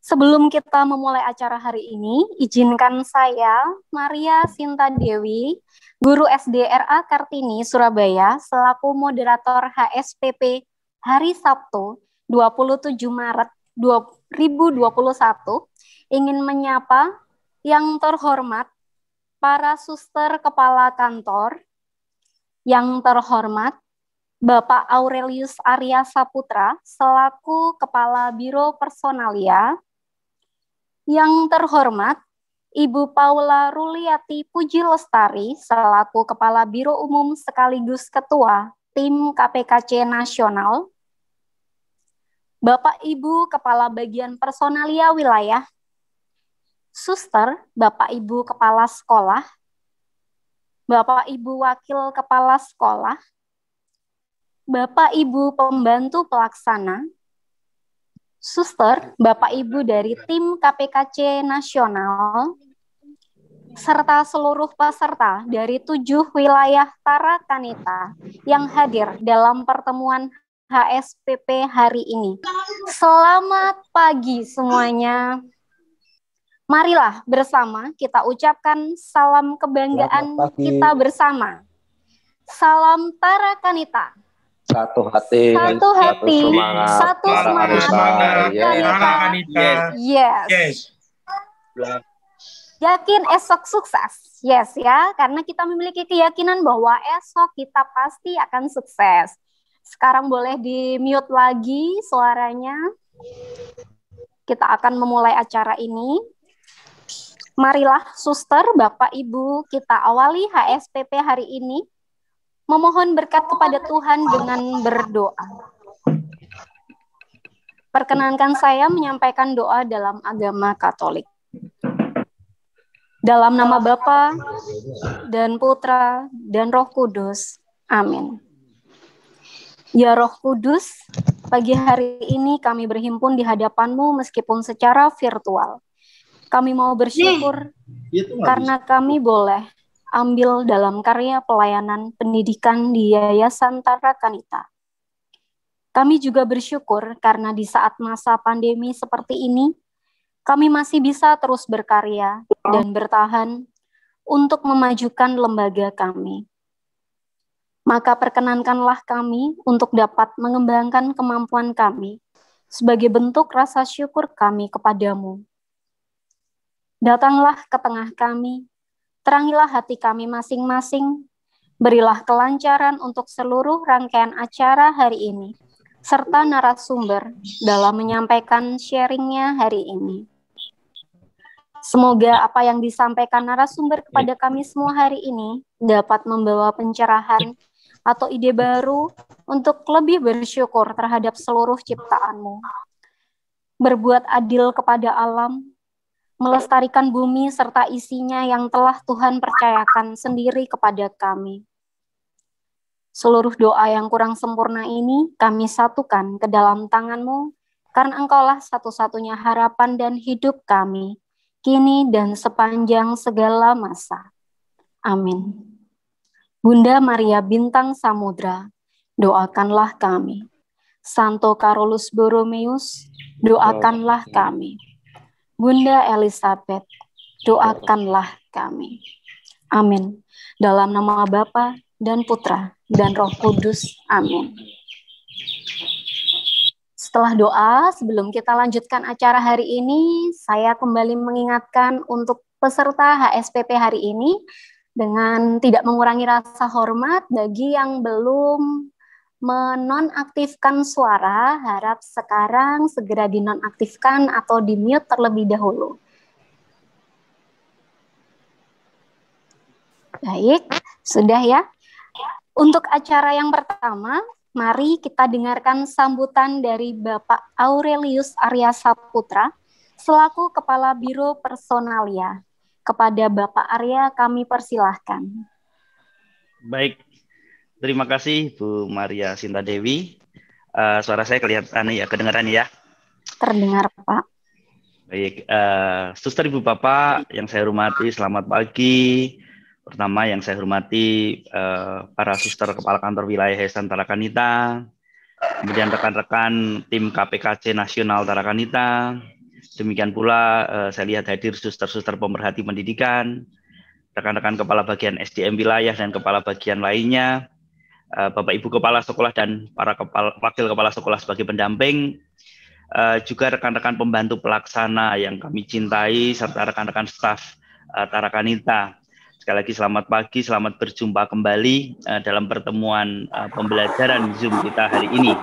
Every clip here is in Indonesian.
Sebelum kita memulai acara hari ini, izinkan saya, Maria Sinta Dewi, Guru SDRA Kartini, Surabaya, selaku moderator HSPP hari Sabtu 27 Maret 2021, ingin menyapa yang terhormat para suster kepala kantor, yang terhormat Bapak Aurelius Arya Saputra, selaku Kepala Biro Personalia, yang terhormat Ibu Paula Ruliati Puji Lestari selaku Kepala Biro Umum sekaligus Ketua Tim KPKC Nasional, Bapak Ibu Kepala Bagian Personalia Wilayah, Suster, Bapak Ibu Kepala Sekolah, Bapak Ibu Wakil Kepala Sekolah, Bapak Ibu Pembantu Pelaksana, Suster, Bapak Ibu dari tim KPKC Nasional, serta seluruh peserta dari 7 wilayah Tarakanita yang hadir dalam pertemuan HSPP hari ini. Selamat pagi semuanya. Marilah bersama kita ucapkan salam kebanggaan kita bersama. Salam Tarakanita. Satu hati, satu semangat, Tarakanita. Yes. Yakin esok sukses. Yes ya, karena kita memiliki keyakinan bahwa esok kita pasti akan sukses. Sekarang boleh di-mute lagi suaranya. Kita akan memulai acara ini. Marilah suster, Bapak Ibu, kita awali HSPP hari ini memohon berkat kepada Tuhan dengan berdoa. Perkenankan saya menyampaikan doa dalam agama Katolik. Dalam nama Bapa dan Putra dan Roh Kudus. Amin. Ya Roh Kudus, pagi hari ini kami berhimpun di hadapan-Mu meskipun secara virtual. Kami mau bersyukur karena kami boleh ambil dalam karya pelayanan pendidikan di Yayasan Tarakanita. Kami juga bersyukur karena di saat masa pandemi seperti ini, kami masih bisa terus berkarya dan bertahan untuk memajukan lembaga kami. Maka perkenankanlah kami untuk dapat mengembangkan kemampuan kami sebagai bentuk rasa syukur kami kepadamu. Datanglah ke tengah kami, terangilah hati kami masing-masing, berilah kelancaran untuk seluruh rangkaian acara hari ini, serta narasumber dalam menyampaikan sharingnya hari ini. Semoga apa yang disampaikan narasumber kepada kami semua hari ini dapat membawa pencerahan atau ide baru untuk lebih bersyukur terhadap seluruh ciptaan-Mu. Berbuat adil kepada alam, melestarikan bumi serta isinya yang telah Tuhan percayakan sendiri kepada kami. Seluruh doa yang kurang sempurna ini kami satukan ke dalam tangan-Mu, karena Engkaulah satu-satunya harapan dan hidup kami, kini dan sepanjang segala masa. Amin. Bunda Maria Bintang Samudra, doakanlah kami. Santo Carolus Borromeus, doakanlah kami. Bunda Elizabeth, doakanlah kami. Amin. Dalam nama Bapa dan Putra dan Roh Kudus. Amin. Setelah doa, sebelum kita lanjutkan acara hari ini, saya kembali mengingatkan untuk peserta HSPP hari ini dengan tidak mengurangi rasa hormat bagi yang belum menonaktifkan suara, harap sekarang segera dinonaktifkan atau di-mute terlebih dahulu. Baik, sudah ya. Untuk acara yang pertama, mari kita dengarkan sambutan dari Bapak Aurelius Arya Saputra, selaku Kepala Biro Personalia. Kepada Bapak Arya kami persilahkan. Baik. Terima kasih Bu Maria Sinta Dewi. Suara saya kelihatan ya, kedengaran ya? Terdengar Pak. Baik, Suster Ibu Bapak yang saya hormati, selamat pagi. Pertama yang saya hormati para suster kepala kantor wilayah Yayasan Tarakanita, kemudian rekan-rekan tim KPKC Nasional Tarakanita, Demikian pula saya lihat hadir suster-suster pemerhati pendidikan, rekan-rekan kepala bagian SDM wilayah dan kepala bagian lainnya, Bapak Ibu kepala sekolah dan para wakil kepala sekolah sebagai pendamping, juga rekan-rekan pembantu pelaksana yang kami cintai, serta rekan-rekan staf Tarakanita. Sekali lagi selamat pagi, selamat berjumpa kembali dalam pertemuan pembelajaran Zoom kita hari ini.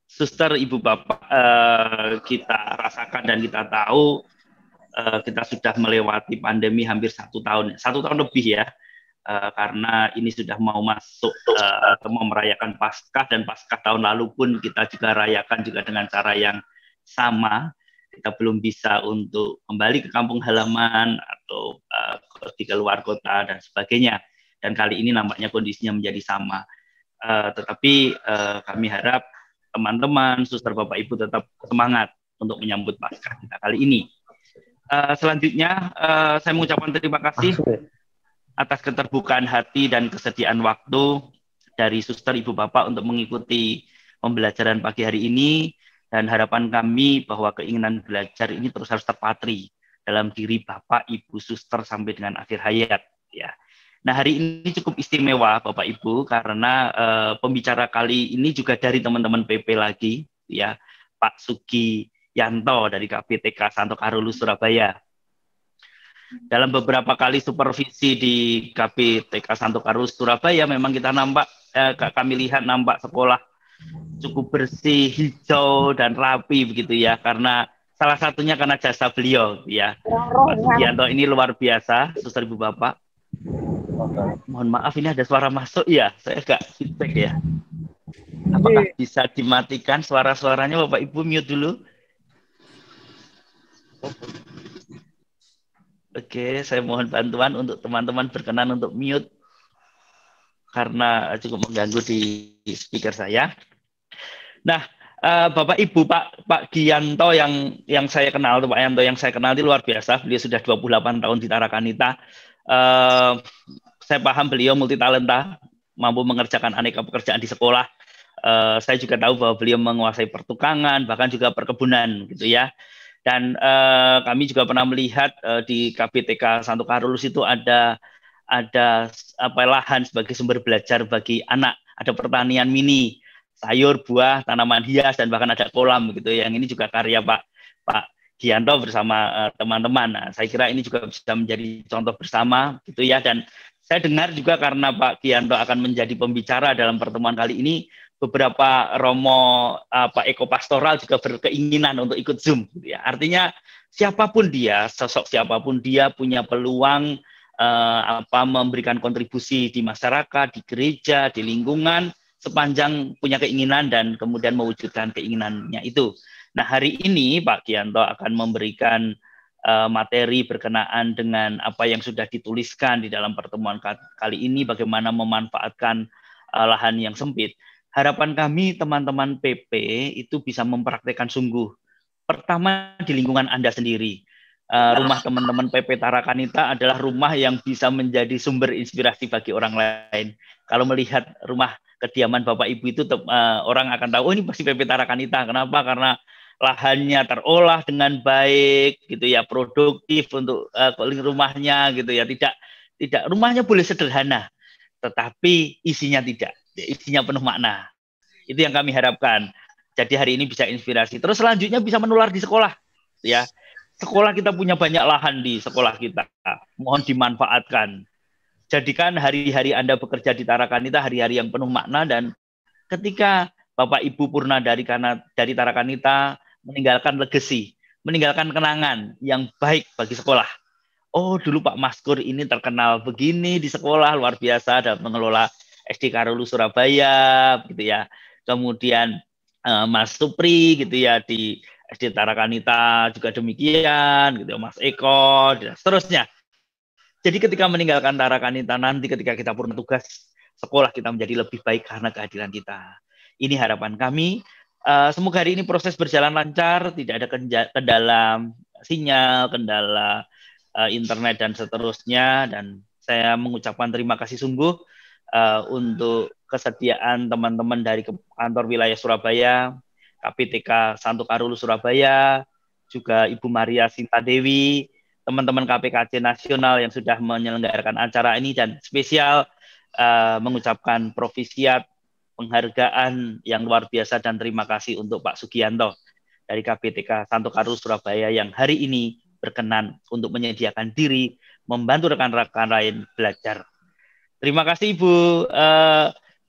Suster, Ibu, Bapak, kita rasakan dan kita tahu kita sudah melewati pandemi hampir 1 tahun lebih ya, karena ini sudah mau masuk atau mau merayakan Paskah, dan Paskah tahun lalu pun kita juga rayakan juga dengan cara yang sama. Kita belum bisa untuk kembali ke kampung halaman atau pergi ke luar kota dan sebagainya. Dan kali ini nampaknya kondisinya menjadi sama. Tetapi kami harap teman-teman, suster, Bapak, Ibu tetap semangat untuk menyambut Paskah kita kali ini. Selanjutnya, saya mengucapkan terima kasih atas keterbukaan hati dan kesediaan waktu dari suster, Ibu, Bapak untuk mengikuti pembelajaran pagi hari ini. Dan harapan kami bahwa keinginan belajar ini terus harus terpatri dalam diri Bapak, Ibu, suster sampai dengan akhir hayat. Ya. Nah, hari ini cukup istimewa Bapak Ibu karena pembicara kali ini juga dari teman-teman PP lagi, ya, Pak Sugi Yanto dari KPTK Santo Carolus Surabaya. Dalam beberapa kali supervisi di KPTK Santo Carolus Surabaya, memang kita kami lihat nampak sekolah cukup bersih, hijau dan rapi begitu ya, karena salah satunya karena jasa beliau ya. Pak Yanto ini luar biasa, suster, Ibu, Bapak. Mohon maaf, ini ada suara masuk ya, saya agak feedback ya. Apakah bisa dimatikan suara-suaranya, Bapak Ibu? Mute dulu. Oke, saya mohon bantuan untuk teman-teman berkenan untuk mute karena cukup mengganggu di speaker saya. Nah, Bapak Ibu, Pak Gianto yang saya kenal, Pak Yanto yang saya kenal itu luar biasa. Beliau sudah 28 tahun di Tarakanita. Saya paham beliau multitalenta, mampu mengerjakan aneka pekerjaan di sekolah. Saya juga tahu bahwa beliau menguasai pertukangan, bahkan juga perkebunan, gitu ya. Dan kami juga pernah melihat di KPTK Santo Carolus itu ada lahan sebagai sumber belajar bagi anak, ada pertanian mini, sayur, buah, tanaman hias, dan bahkan ada kolam gitu. Yang ini juga karya Pak Gianto bersama teman-teman. Nah, saya kira ini juga bisa menjadi contoh bersama gitu ya. Dan saya dengar juga karena Pak Gianto akan menjadi pembicara dalam pertemuan kali ini, beberapa romo ekopastoral juga berkeinginan untuk ikut Zoom gitu ya. Artinya siapapun dia, sosok siapapun dia punya peluang memberikan kontribusi di masyarakat, di gereja, di lingkungan, sepanjang punya keinginan dan kemudian mewujudkan keinginannya itu. Nah, hari ini Pak Gianto akan memberikan materi berkenaan dengan apa yang sudah dituliskan di dalam pertemuan kali ini, bagaimana memanfaatkan lahan yang sempit. Harapan kami teman-teman PP itu bisa mempraktekkan sungguh. Pertama di lingkungan Anda sendiri. Rumah teman-teman PP Tarakanita adalah rumah yang bisa menjadi sumber inspirasi bagi orang lain. Kalau melihat rumah kediaman Bapak Ibu itu orang akan tahu, oh ini pasti PP Tarakanita. Kenapa? Karena lahannya terolah dengan baik gitu ya, produktif untuk rumahnya gitu ya. Tidak rumahnya boleh sederhana, tetapi isinya tidak. Isinya penuh makna. Itu yang kami harapkan. Jadi hari ini bisa inspirasi. Terus selanjutnya bisa menular di sekolah ya. Sekolah kita punya banyak lahan di sekolah kita. Mohon dimanfaatkan. Jadikan hari-hari Anda bekerja di Tarakanita hari-hari yang penuh makna, dan ketika Bapak Ibu purna dari Tarakanita meninggalkan legacy, meninggalkan kenangan yang baik bagi sekolah. Oh, dulu Pak Maskur ini terkenal begini di sekolah, luar biasa dalam mengelola SD Carolus Surabaya gitu ya. Kemudian Mas Supri gitu ya di SD Tarakanita juga demikian gitu, Mas Eko dan seterusnya. Jadi ketika meninggalkan Tarakanita nanti, ketika kita purna tugas, sekolah kita menjadi lebih baik karena kehadiran kita. Ini harapan kami. Semoga hari ini proses berjalan lancar, tidak ada kendala sinyal, kendala internet dan seterusnya. Dan saya mengucapkan terima kasih sungguh untuk kesediaan teman-teman dari kantor wilayah Surabaya, KPTK Santo Karolus Surabaya, juga Ibu Maria Sinta Dewi, teman-teman KPKJ Nasional yang sudah menyelenggarakan acara ini, dan spesial mengucapkan provisiat, penghargaan yang luar biasa dan terima kasih untuk Pak Sugianto dari KPTK Santo Karolus Surabaya yang hari ini berkenan untuk menyediakan diri membantu rekan-rekan lain belajar. Terima kasih Ibu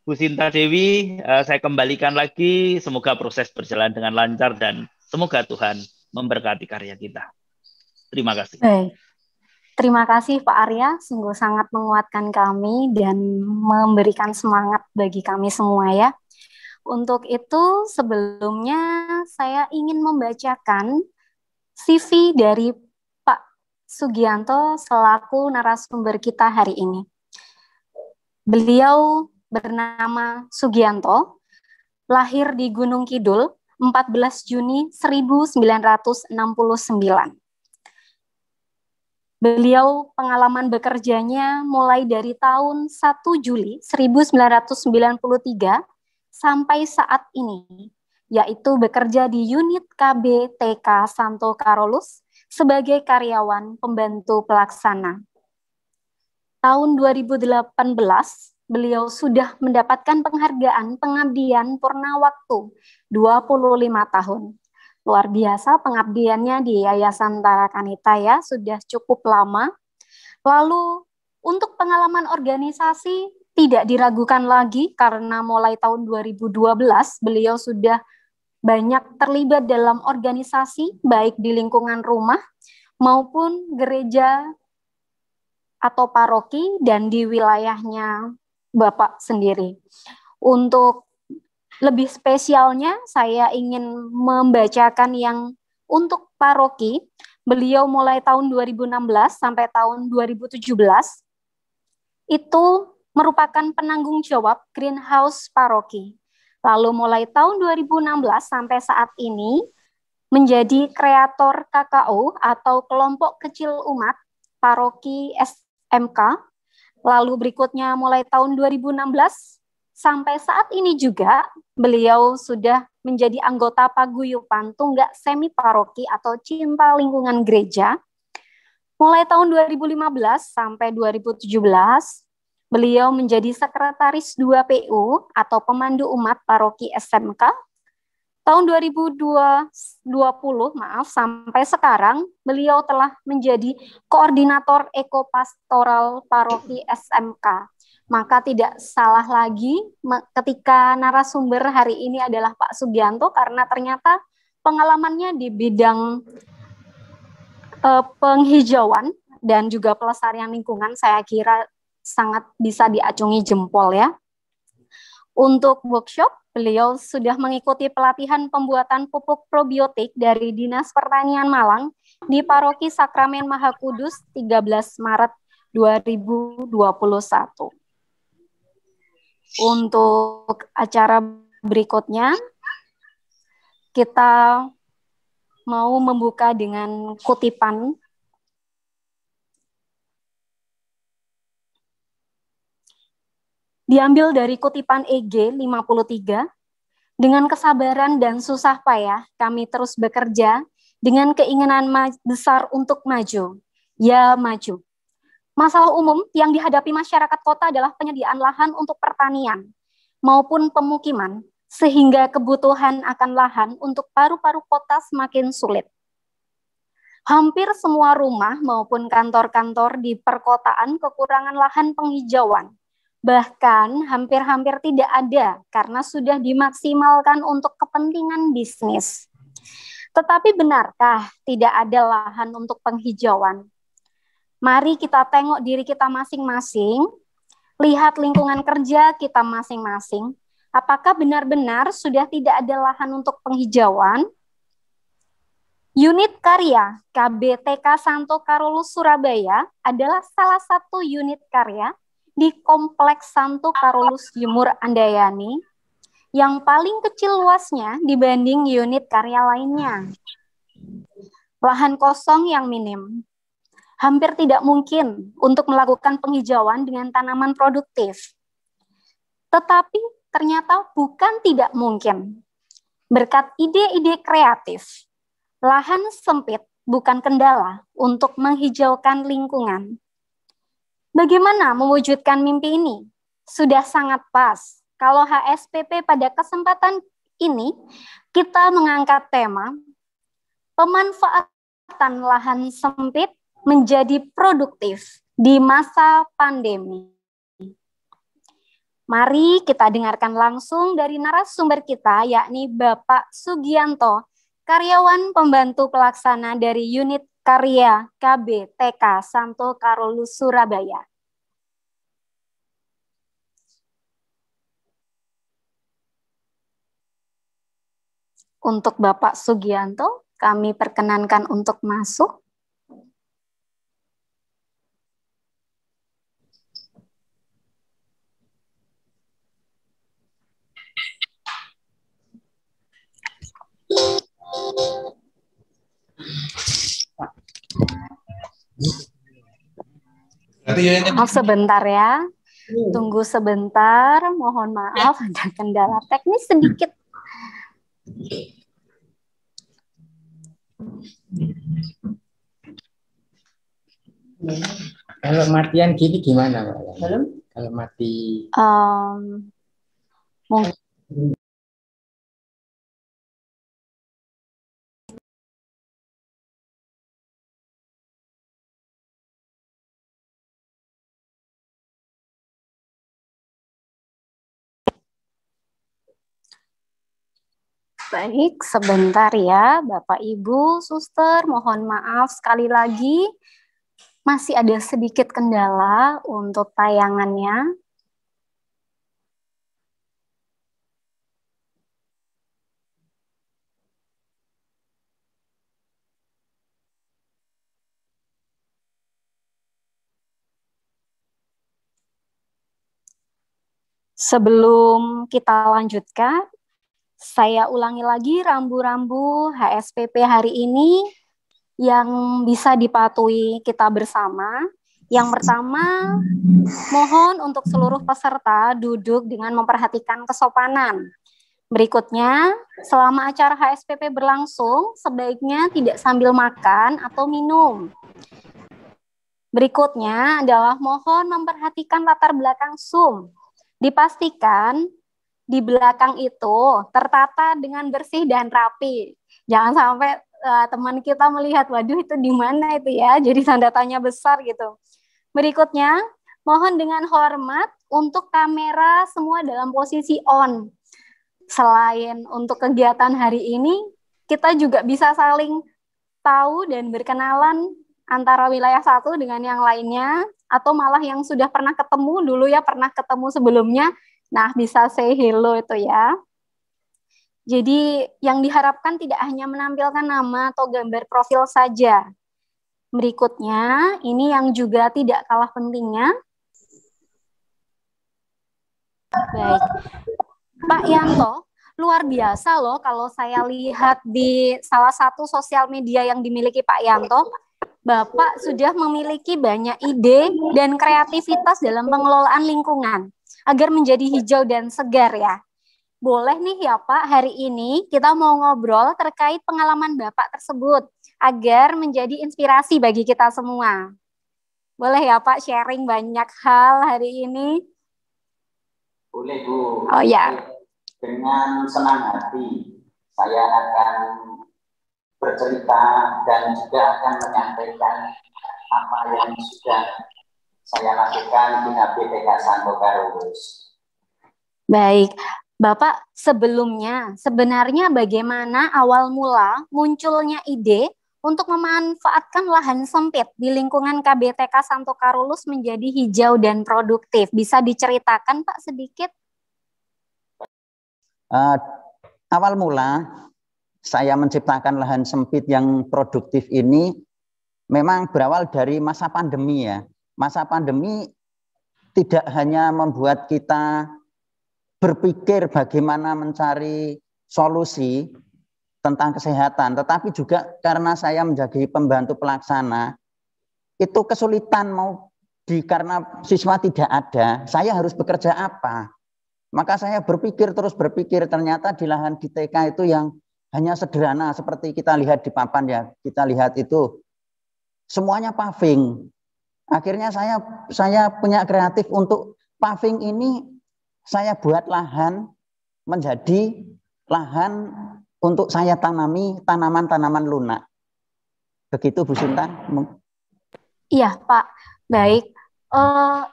Bu Sinta Dewi, saya kembalikan lagi, semoga proses berjalan dengan lancar dan semoga Tuhan memberkati karya kita. Terima kasih. Baik. Terima kasih Pak Arya, sungguh sangat menguatkan kami dan memberikan semangat bagi kami semua ya. Untuk itu sebelumnya saya ingin membacakan CV dari Pak Sugianto selaku narasumber kita hari ini. Beliau bernama Sugianto, lahir di Gunung Kidul 14 Juni 1969. Beliau pengalaman bekerjanya mulai dari tahun 1 Juli 1993 sampai saat ini, yaitu bekerja di unit KBTK Santo Karolus sebagai karyawan pembantu pelaksana. Tahun 2018, beliau sudah mendapatkan penghargaan pengabdian purna waktu 25 tahun. Luar biasa pengabdiannya di Yayasan Tarakanita ya, sudah cukup lama. Lalu untuk pengalaman organisasi tidak diragukan lagi karena mulai tahun 2012 beliau sudah banyak terlibat dalam organisasi baik di lingkungan rumah maupun gereja atau paroki dan di wilayahnya Bapak sendiri. Untuk lebih spesialnya, saya ingin membacakan yang untuk paroki, beliau mulai tahun 2016 sampai tahun 2017, itu merupakan penanggung jawab Greenhouse Paroki. Lalu mulai tahun 2016 sampai saat ini, menjadi kreator KKO atau Kelompok Kecil Umat Paroki SMK. Lalu berikutnya mulai tahun 2016, sampai saat ini juga beliau sudah menjadi anggota paguyuban Tunggak Semi Paroki atau Cinta Lingkungan Gereja. Mulai tahun 2015 sampai 2017, beliau menjadi sekretaris 2 PU atau Pemandu Umat Paroki SMK. Tahun 2020 sampai sekarang, beliau telah menjadi koordinator ekopastoral Paroki SMK. Maka tidak salah lagi ketika narasumber hari ini adalah Pak Sugianto, karena ternyata pengalamannya di bidang penghijauan dan juga pelestarian lingkungan saya kira sangat bisa diacungi jempol ya. Untuk workshop, beliau sudah mengikuti pelatihan pembuatan pupuk probiotik dari Dinas Pertanian Malang di Paroki Sakramen Maha Kudus 13 Maret 2021. Untuk acara berikutnya, kita mau membuka dengan kutipan diambil dari kutipan EG 53. Dengan kesabaran dan susah payah, kami terus bekerja dengan keinginan besar untuk maju. Ya, maju. Masalah umum yang dihadapi masyarakat kota adalah penyediaan lahan untuk pertanian maupun pemukiman, sehingga kebutuhan akan lahan untuk paru-paru kota semakin sulit. Hampir semua rumah maupun kantor-kantor di perkotaan kekurangan lahan penghijauan. Bahkan hampir-hampir tidak ada karena sudah dimaksimalkan untuk kepentingan bisnis. Tetapi benarkah tidak ada lahan untuk penghijauan? Mari kita tengok diri kita masing-masing, lihat lingkungan kerja kita masing-masing. Apakah benar-benar sudah tidak ada lahan untuk penghijauan? Unit karya KBTK Santo Karolus Surabaya adalah salah satu unit karya di Kompleks Santo Karolus Jemur Andayani yang paling kecil luasnya dibanding unit karya lainnya. Lahan kosong yang minim. Hampir tidak mungkin untuk melakukan penghijauan dengan tanaman produktif. Tetapi ternyata bukan tidak mungkin. Berkat ide-ide kreatif, lahan sempit bukan kendala untuk menghijaukan lingkungan. Bagaimana mewujudkan mimpi ini? Sudah sangat pas kalau HSPP pada kesempatan ini kita mengangkat tema pemanfaatan lahan sempit menjadi produktif di masa pandemi. Mari kita dengarkan langsung dari narasumber kita, yakni Bapak Sugianto, karyawan pembantu pelaksana dari unit karya KBTK Santo Carolus Surabaya. Untuk Bapak Sugianto, kami perkenankan untuk masuk. Maaf sebentar ya, tunggu sebentar, mohon maaf ada kendala teknis sedikit. Kalau matian gini gimana, Pak? Kalau mati mungkin baik, sebentar ya Bapak Ibu, Suster, mohon maaf sekali lagi masih ada sedikit kendala untuk tayangannya. Sebelum kita lanjutkan, saya ulangi lagi rambu-rambu HSPP hari ini yang bisa dipatuhi kita bersama. Yang pertama, mohon untuk seluruh peserta duduk dengan memperhatikan kesopanan. Berikutnya, selama acara HSPP berlangsung, sebaiknya tidak sambil makan atau minum. Berikutnya adalah mohon memperhatikan latar belakang Zoom. Dipastikan di belakang itu tertata dengan bersih dan rapi. Jangan sampai teman kita melihat, waduh itu di mana itu ya, jadi tanda tanya besar gitu. Berikutnya, mohon dengan hormat untuk kamera semua dalam posisi on. Selain untuk kegiatan hari ini, kita juga bisa saling tahu dan berkenalan antara wilayah satu dengan yang lainnya, atau malah yang sudah pernah ketemu dulu ya, pernah ketemu sebelumnya, nah bisa say hello itu ya. Jadi yang diharapkan tidak hanya menampilkan nama atau gambar profil saja. Berikutnya, ini yang juga tidak kalah pentingnya. Baik, Pak Yanto, luar biasa loh kalau saya lihat di salah satu sosial media yang dimiliki Pak Yanto, Bapak sudah memiliki banyak ide dan kreativitas dalam pengelolaan lingkungan agar menjadi hijau dan segar ya. Boleh nih ya Pak, hari ini kita mau ngobrol terkait pengalaman Bapak tersebut agar menjadi inspirasi bagi kita semua. Boleh ya Pak sharing banyak hal hari ini? Boleh Bu. Oh ya. Dengan senang hati saya akan bercerita dan juga akan menyampaikan apa yang sudah saya lakukan di HBTK Santo Carolus. Baik, Bapak sebelumnya sebenarnya bagaimana awal mula munculnya ide untuk memanfaatkan lahan sempit di lingkungan KBTK Santo Carolus menjadi hijau dan produktif? Bisa diceritakan Pak sedikit? Awal mula saya menciptakan lahan sempit yang produktif ini memang berawal dari masa pandemi ya. Masa pandemi tidak hanya membuat kita berpikir bagaimana mencari solusi tentang kesehatan, tetapi juga karena saya menjadi pembantu pelaksana, itu kesulitan karena siswa tidak ada, saya harus bekerja apa? Maka saya terus berpikir, ternyata di lahan di TK itu yang hanya sederhana seperti kita lihat di papan ya, kita lihat itu semuanya paving. Akhirnya saya punya kreatif untuk paving ini, saya buat lahan menjadi lahan untuk saya tanami tanaman-tanaman lunak. Begitu Bu Sinta. Iya Pak, baik.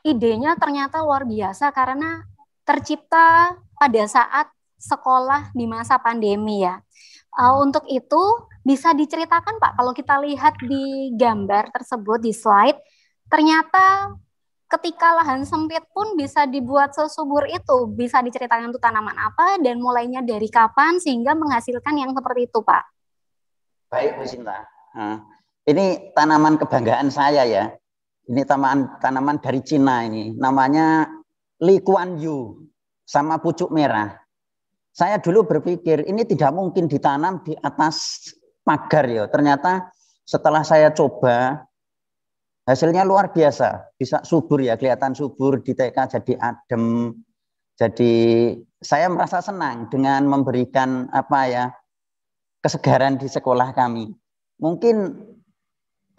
Idenya ternyata luar biasa karena tercipta pada saat sekolah di masa pandemi ya. Untuk itu bisa diceritakan Pak, kalau kita lihat di gambar tersebut di slide, ternyata ketika lahan sempit pun bisa dibuat sesubur itu. Bisa diceritakan itu tanaman apa dan mulainya dari kapan sehingga menghasilkan yang seperti itu Pak. Baik Bu Sinta. Ini tanaman kebanggaan saya ya. Ini tanaman dari Cina ini. Namanya Li Kuan Yu sama pucuk merah. Saya dulu berpikir ini tidak mungkin ditanam di atas pagar ya. Ternyata setelah saya coba hasilnya luar biasa. Bisa subur ya, kelihatan subur di TK jadi adem. Jadi saya merasa senang dengan memberikan kesegaran di sekolah kami. Mungkin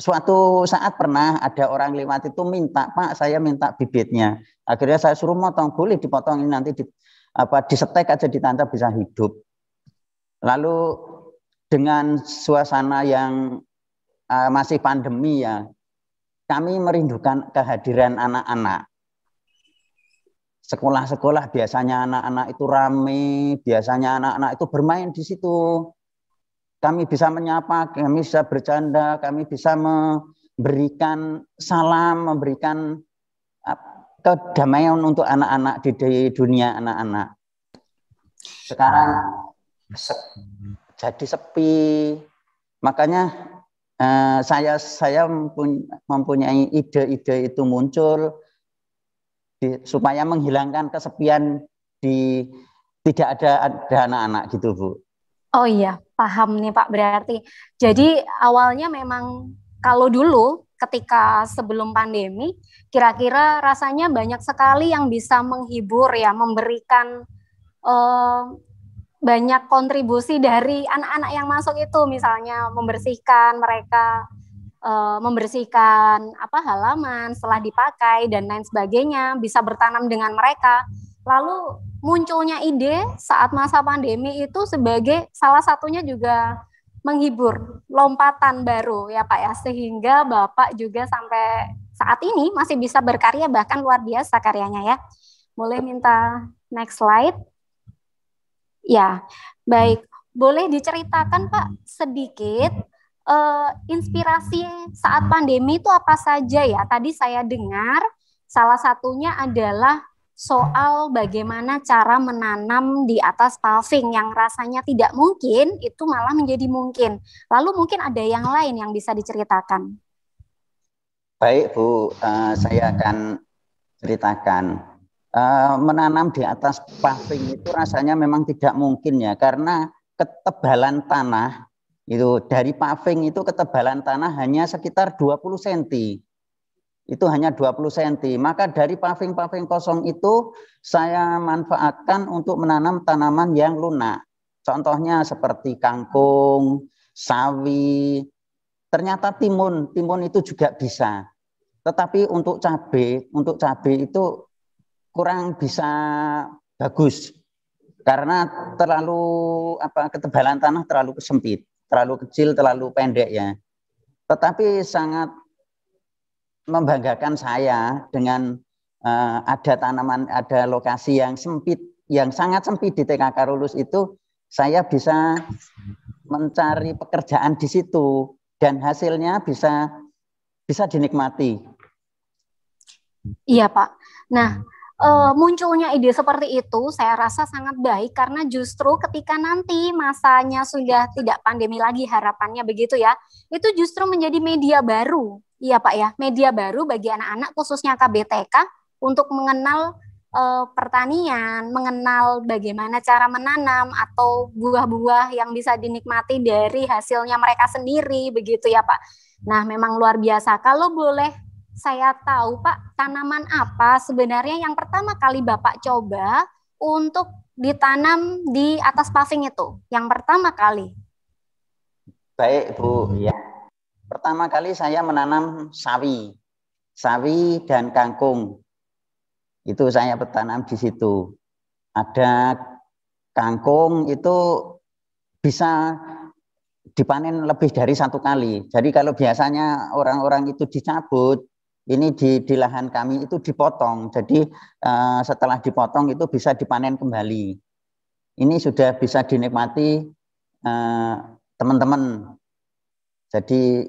suatu saat pernah ada orang lewat itu minta, Pak, saya minta bibitnya. Akhirnya saya suruh motong, boleh dipotong, ini nanti disetek aja ditancap bisa hidup. Lalu dengan suasana yang masih pandemi ya, kami merindukan kehadiran anak-anak. Sekolah-sekolah biasanya anak-anak itu rame, biasanya anak-anak itu bermain di situ. Kami bisa menyapa, kami bisa bercanda, kami bisa memberikan salam, memberikan kedamaian untuk anak-anak di dunia anak-anak. Sekarang jadi sepi, makanya saya mempunyai ide-ide itu muncul supaya menghilangkan kesepian tidak ada anak-anak gitu Bu. Oh iya, paham nih Pak, berarti. Jadi awalnya memang kalau dulu ketika sebelum pandemi, kira-kira rasanya banyak sekali yang bisa menghibur ya, memberikan banyak kontribusi dari anak-anak yang masuk itu, misalnya membersihkan mereka, membersihkan halaman setelah dipakai dan lain sebagainya, bisa bertanam dengan mereka. Lalu munculnya ide saat masa pandemi itu sebagai salah satunya juga menghibur, lompatan baru ya Pak ya, sehingga Bapak juga sampai saat ini masih bisa berkarya, bahkan luar biasa karyanya ya. Boleh minta next slide? Ya, baik. Boleh diceritakan Pak sedikit inspirasi saat pandemi itu apa saja ya? Tadi saya dengar salah satunya adalah soal bagaimana cara menanam di atas paving yang rasanya tidak mungkin, itu malah menjadi mungkin. Lalu mungkin ada yang lain yang bisa diceritakan. Baik Bu, saya akan ceritakan. Menanam di atas paving itu rasanya memang tidak mungkin ya, karena ketebalan tanah, itu dari paving itu ketebalan tanah hanya sekitar 20 cm. Itu hanya 20 cm. Maka dari paving-paving kosong itu saya manfaatkan untuk menanam tanaman yang lunak. Contohnya seperti kangkung, sawi, ternyata timun itu juga bisa. Tetapi untuk cabai itu kurang bisa bagus. Karena terlalu ketebalan tanah terlalu sempit, terlalu kecil, terlalu pendek ya. Tetapi sangat membanggakan saya dengan ada tanaman, ada lokasi yang sempit, yang sangat sempit di TK Karolus itu, saya bisa mencari pekerjaan di situ dan hasilnya bisa dinikmati. Iya Pak. Nah, munculnya ide seperti itu saya rasa sangat baik karena justru ketika nanti masanya sudah tidak pandemi lagi, harapannya begitu ya, itu justru menjadi media baru. Iya Pak ya, media baru bagi anak-anak khususnya KBTK untuk mengenal pertanian, mengenal bagaimana cara menanam atau buah-buah yang bisa dinikmati dari hasilnya mereka sendiri, begitu ya Pak. Nah, memang luar biasa. Kalau boleh saya tahu Pak, tanaman apa sebenarnya yang pertama kali Bapak coba untuk ditanam di atas paving itu yang pertama kali? Baik Bu, ya. Pertama kali saya menanam sawi dan kangkung. Itu saya bertanam di situ. Ada kangkung itu bisa dipanen lebih dari 1 kali. Jadi kalau biasanya orang-orang itu dicabut, ini di lahan kami itu dipotong. Jadi setelah dipotong itu bisa dipanen kembali. Ini sudah bisa dinikmati teman-teman. Jadi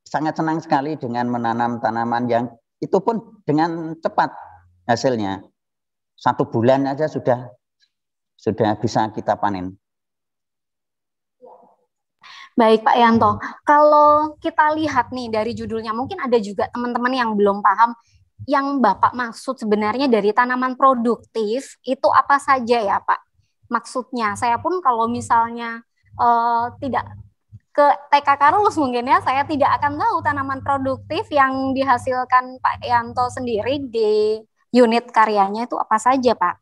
sangat senang sekali dengan menanam tanaman yang itu pun dengan cepat hasilnya. 1 bulan aja sudah bisa kita panen. Baik Pak Yanto, kalau kita lihat nih dari judulnya, mungkin ada juga teman-teman yang belum paham yang Bapak maksud sebenarnya dari tanaman produktif itu apa saja ya Pak? Maksudnya, saya pun kalau misalnya tidak ke TK Karolus mungkin ya, saya tidak akan tahu tanaman produktif yang dihasilkan Pak Yanto sendiri di unit karyanya itu apa saja Pak?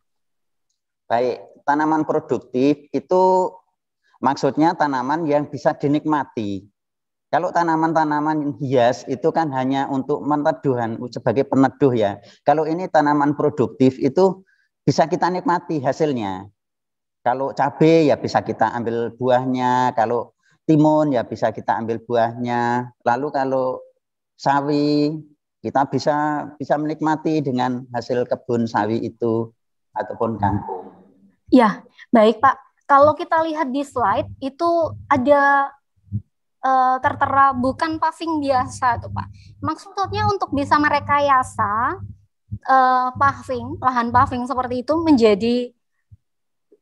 Baik, tanaman produktif itu maksudnya tanaman yang bisa dinikmati. Kalau tanaman-tanaman hias itu kan hanya untuk meneduhan, sebagai peneduh ya. Kalau ini tanaman produktif itu bisa kita nikmati hasilnya. Kalau cabai ya bisa kita ambil buahnya, kalau timun ya bisa kita ambil buahnya. Lalu kalau sawi kita bisa menikmati dengan hasil kebun sawi itu ataupun kangkung. Ya, baik Pak. Kalau kita lihat di slide itu ada tertera bukan paving biasa tuh Pak. Maksudnya untuk bisa merekayasa lahan paving seperti itu menjadi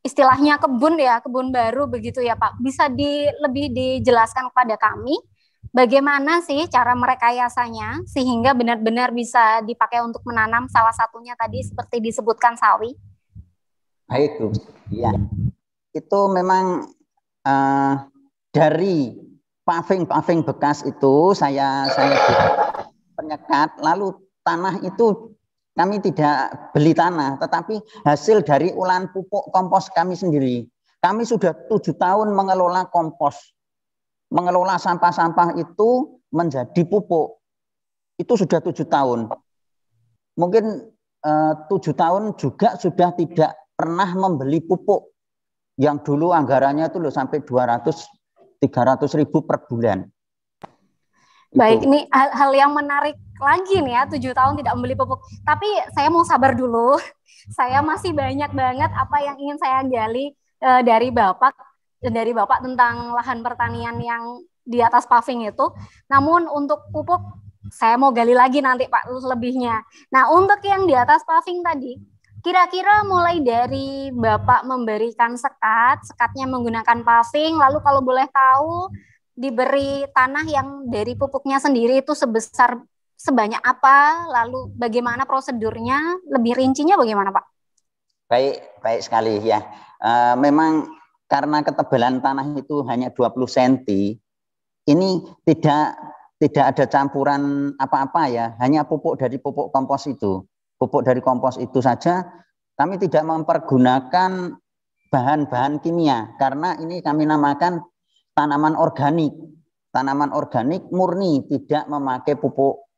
istilahnya kebun ya, kebun baru begitu ya Pak. Bisa lebih dijelaskan kepada kami bagaimana sih cara merekayasanya sehingga benar-benar bisa dipakai untuk menanam, salah satunya tadi seperti disebutkan sawi. Baik Bu, ya. Itu memang dari paving bekas itu saya penyekat, lalu tanah itu kami tidak beli tanah, tetapi hasil dari olahan pupuk kompos kami sendiri. Kami sudah 7 tahun mengelola kompos, mengelola sampah-sampah itu menjadi pupuk. Itu sudah 7 tahun. Mungkin 7 tahun juga sudah tidak pernah membeli pupuk. Yang dulu anggarannya itu loh sampai 200-300 ribu per bulan. Baik, ini hal yang menarik lagi nih ya, 7 tahun tidak membeli pupuk. Tapi saya mau sabar dulu. Saya masih banyak banget apa yang ingin saya gali dari Bapak tentang lahan pertanian yang di atas paving itu. Namun untuk pupuk saya mau gali lagi nanti Pak lebihnya. Nah, untuk yang di atas paving tadi, kira-kira mulai dari Bapak memberikan sekatnya menggunakan paving, lalu kalau boleh tahu diberi tanah yang dari pupuknya sendiri itu sebanyak apa, lalu bagaimana prosedurnya, lebih rincinya bagaimana Pak? Baik sekali ya. Memang karena ketebalan tanah itu hanya 20 cm, ini tidak ada campuran apa-apa ya, hanya pupuk dari pupuk kompos itu. Pupuk dari kompos itu saja, kami tidak mempergunakan bahan-bahan kimia karena ini kami namakan tanaman organik. Tanaman organik murni, tidak memakai pupuk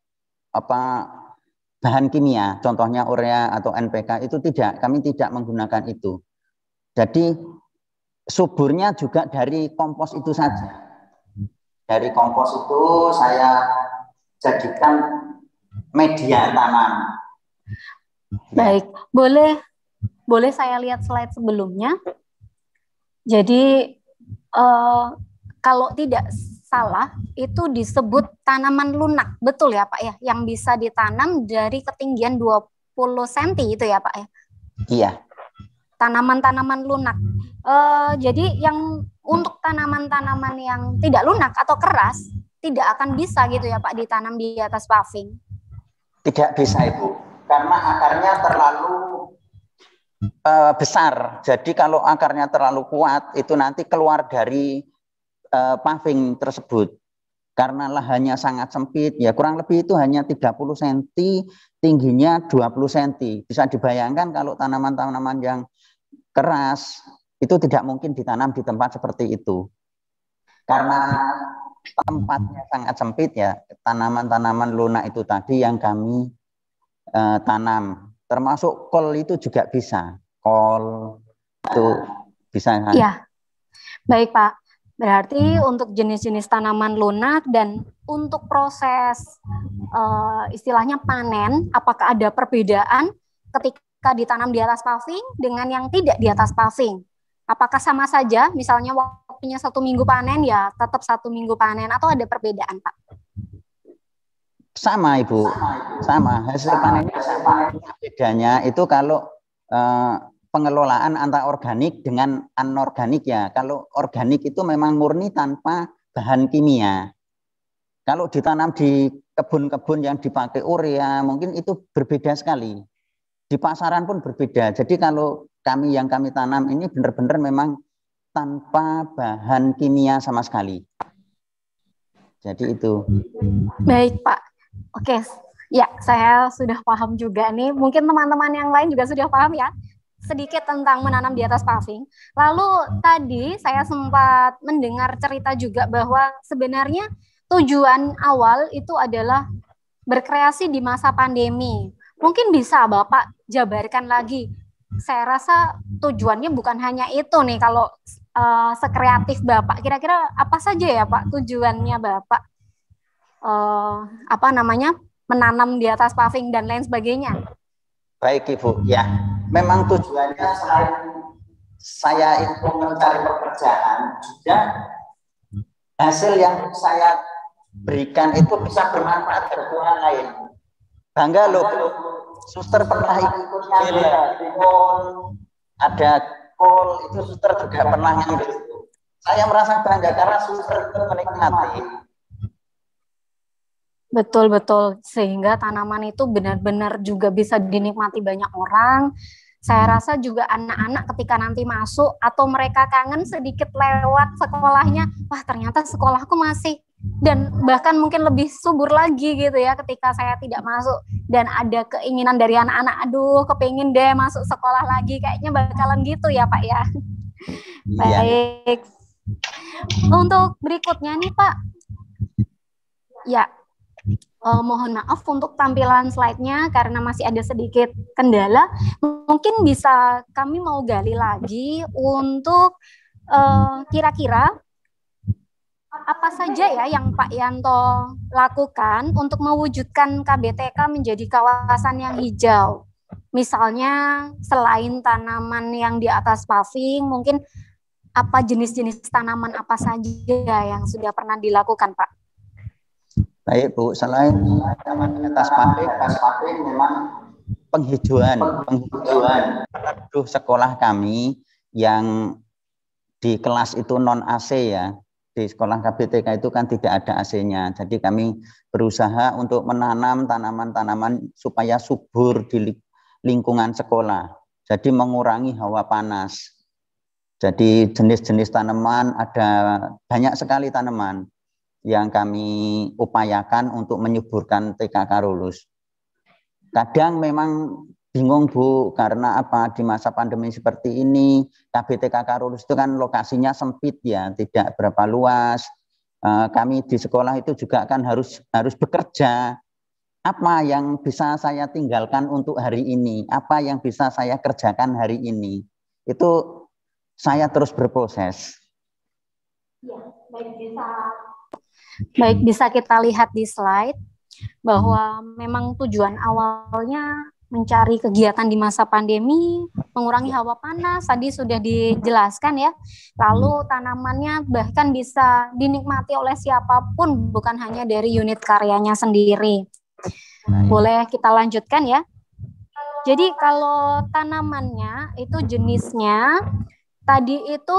bahan kimia, contohnya urea atau NPK itu tidak, kami tidak menggunakan itu. Jadi suburnya juga dari kompos itu saja. Dari kompos itu saya jadikan media tanam. Baik, boleh saya lihat slide sebelumnya. Jadi kalau tidak salah itu disebut tanaman lunak, betul ya Pak ya, yang bisa ditanam dari ketinggian 20 cm itu ya Pak ya? Iya. Tanaman-tanaman lunak. Jadi yang untuk tanaman-tanaman yang tidak lunak atau keras tidak akan bisa gitu ya Pak ditanam di atas paving? Tidak bisa Ibu. Karena akarnya terlalu besar. Jadi kalau akarnya terlalu kuat, itu nanti keluar dari paving tersebut. karena lahannya sangat sempit, ya kurang lebih itu hanya 30 cm, tingginya 20 cm. Bisa dibayangkan kalau tanaman-tanaman yang keras itu tidak mungkin ditanam di tempat seperti itu. Karena tempatnya sangat sempit ya, tanaman-tanaman lunak itu tadi yang kami tanam. Termasuk kol itu juga bisa. Kol itu bisa. Iya. Baik, Pak. Berarti untuk jenis-jenis tanaman lunak dan untuk proses istilahnya panen, apakah ada perbedaan ketika ditanam di atas paving dengan yang tidak di atas paving? Apakah sama saja, misalnya waktunya 1 minggu panen ya tetap 1 minggu panen, atau ada perbedaan, Pak? Sama, Ibu. Sama. Hasil panennya sama. Bedanya itu kalau pengelolaan antara organik dengan anorganik ya. Kalau organik itu memang murni tanpa bahan kimia. Kalau ditanam di kebun-kebun yang dipakai urea, mungkin itu berbeda sekali. Di pasaran pun berbeda. Jadi kalau kami yang kami tanam ini benar-benar memang tanpa bahan kimia sama sekali. Jadi itu. Baik, Pak. Oke, ya saya sudah paham juga nih. Mungkin teman-teman yang lain juga sudah paham ya, sedikit tentang menanam di atas paving. Lalu tadi saya sempat mendengar cerita juga bahwa sebenarnya tujuan awal itu adalah berkreasi di masa pandemi. Mungkin bisa Bapak jabarkan lagi. Saya rasa tujuannya bukan hanya itu nih, kalau sekreatif Bapak. Kira-kira apa saja ya Pak tujuannya Bapak? Menanam di atas paving dan lain sebagainya. Baik Ibu, ya memang tujuannya selain saya itu mencari pekerjaan, juga hasil yang saya berikan itu bisa bermanfaat bagi orang lain. Bangga loh, suster pernah ikut ada kol, itu suster juga pernah ngambil. Saya merasa bangga karena suster itu menikmati. Betul-betul, sehingga tanaman itu benar-benar juga bisa dinikmati banyak orang. Saya rasa juga anak-anak ketika nanti masuk atau mereka kangen sedikit lewat sekolahnya, wah ternyata sekolahku masih, dan bahkan mungkin lebih subur lagi gitu ya ketika saya tidak masuk, dan ada keinginan dari anak-anak, aduh kepingin deh masuk sekolah lagi, kayaknya bakalan gitu ya Pak ya. Baik, untuk berikutnya nih Pak, ya mohon maaf untuk tampilan slide-nya karena masih ada sedikit kendala. Mungkin bisa kami mau gali lagi untuk kira-kira apa saja ya yang Pak Yanto lakukan untuk mewujudkan KBTK menjadi kawasan yang hijau. Misalnya selain tanaman yang di atas paving, mungkin apa jenis-jenis tanaman apa saja yang sudah pernah dilakukan Pak? Baik Bu, selain tanaman di atas paving memang penghijauan sekolah kami yang di kelas itu non AC ya. Di sekolah KBTK itu kan tidak ada AC-nya. Jadi kami berusaha untuk menanam tanaman-tanaman supaya subur di lingkungan sekolah. Jadi mengurangi hawa panas. Jadi jenis-jenis tanaman ada banyak sekali tanaman yang kami upayakan untuk menyuburkan TK Karolus. Kadang memang bingung Bu, karena apa, di masa pandemi seperti ini, KBTK Karolus itu kan lokasinya sempit ya, tidak berapa luas. Kami di sekolah itu juga kan harus bekerja. Apa yang bisa saya tinggalkan untuk hari ini? Apa yang bisa saya kerjakan hari ini? Itu saya terus berproses. Ya, baik, bisa kita lihat di slide bahwa memang tujuan awalnya mencari kegiatan di masa pandemi, mengurangi hawa panas, tadi sudah dijelaskan ya. Lalu tanamannya bahkan bisa dinikmati oleh siapapun, bukan hanya dari unit karyanya sendiri. Boleh kita lanjutkan ya. Jadi kalau tanamannya itu jenisnya, tadi itu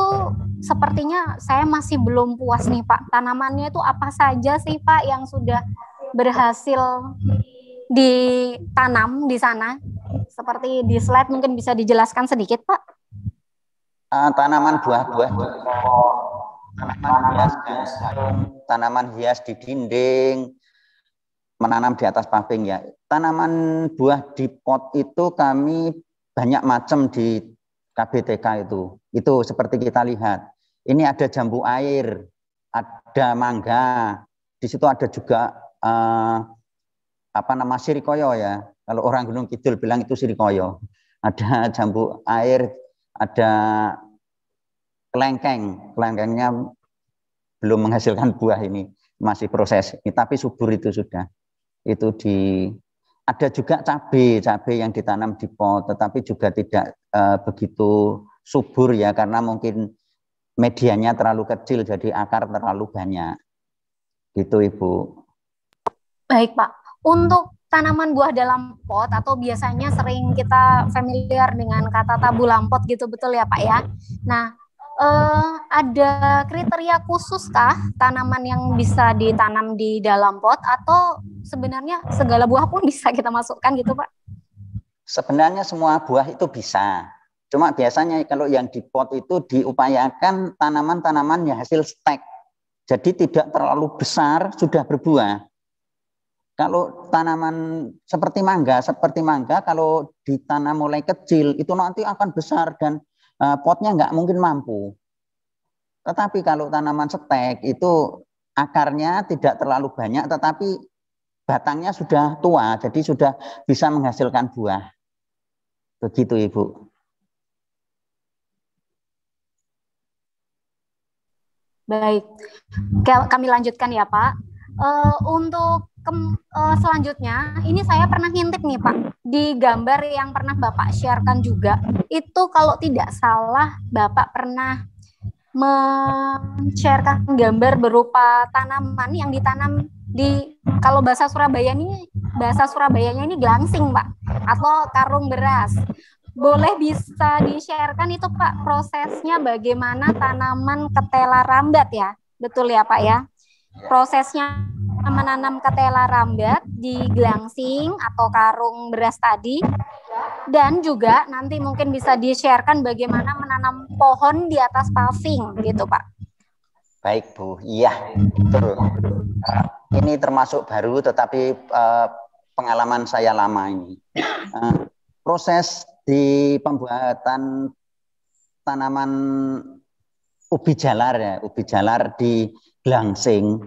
sepertinya saya masih belum puas nih Pak. Tanamannya itu apa saja sih Pak yang sudah berhasil ditanam di sana? Seperti di slide mungkin bisa dijelaskan sedikit Pak. Tanaman buah-buah tanaman hias di dinding, menanam di atas paving ya. Tanaman buah di pot itu kami banyak macam di KBTK itu. Itu seperti kita lihat. Ini ada jambu air, ada mangga. Di situ ada juga sirikoyo ya. Kalau orang Gunung Kidul bilang itu sirikoyo. Ada jambu air, ada kelengkeng. Kelengkengnya belum menghasilkan buah ini, masih proses. Tapi subur itu sudah. Itu ada juga cabai yang ditanam di pot, tetapi juga tidak begitu subur ya, karena mungkin medianya terlalu kecil, jadi akar terlalu banyak. Gitu Ibu. Baik Pak, untuk tanaman buah dalam pot atau biasanya sering kita familiar dengan kata tabu lampot gitu, betul ya Pak ya? Nah, ada kriteria khususkah tanaman yang bisa ditanam di dalam pot atau sebenarnya segala buah pun bisa kita masukkan gitu Pak? Sebenarnya semua buah itu bisa. Cuma biasanya kalau yang di pot itu diupayakan tanaman-tanaman yang hasil stek. Jadi tidak terlalu besar sudah berbuah. Kalau tanaman seperti mangga kalau ditanam mulai kecil itu nanti akan besar dan potnya nggak mungkin mampu. Tetapi kalau tanaman stek itu akarnya tidak terlalu banyak, tetapi batangnya sudah tua, jadi sudah bisa menghasilkan buah. Begitu Ibu. Baik, kami lanjutkan ya Pak. Untuk selanjutnya, ini saya pernah ngintip nih Pak, di gambar yang pernah Bapak sharekan juga, itu kalau tidak salah Bapak pernah men-sharekan gambar berupa tanaman yang ditanam di, kalau bahasa Surabayanya ini glangsing Pak, atau karung beras. Boleh bisa di-sharekan itu Pak, prosesnya bagaimana tanaman ketela rambat ya, betul ya Pak ya? Prosesnya menanam ketela rambat di glangsing atau karung beras tadi, dan juga nanti mungkin bisa di-sharekan bagaimana menanam pohon di atas paving gitu Pak. Baik Bu, iya betul. Ini termasuk baru tetapi pengalaman saya lama ini. Proses di pembuatan tanaman ubi jalar di glangsing,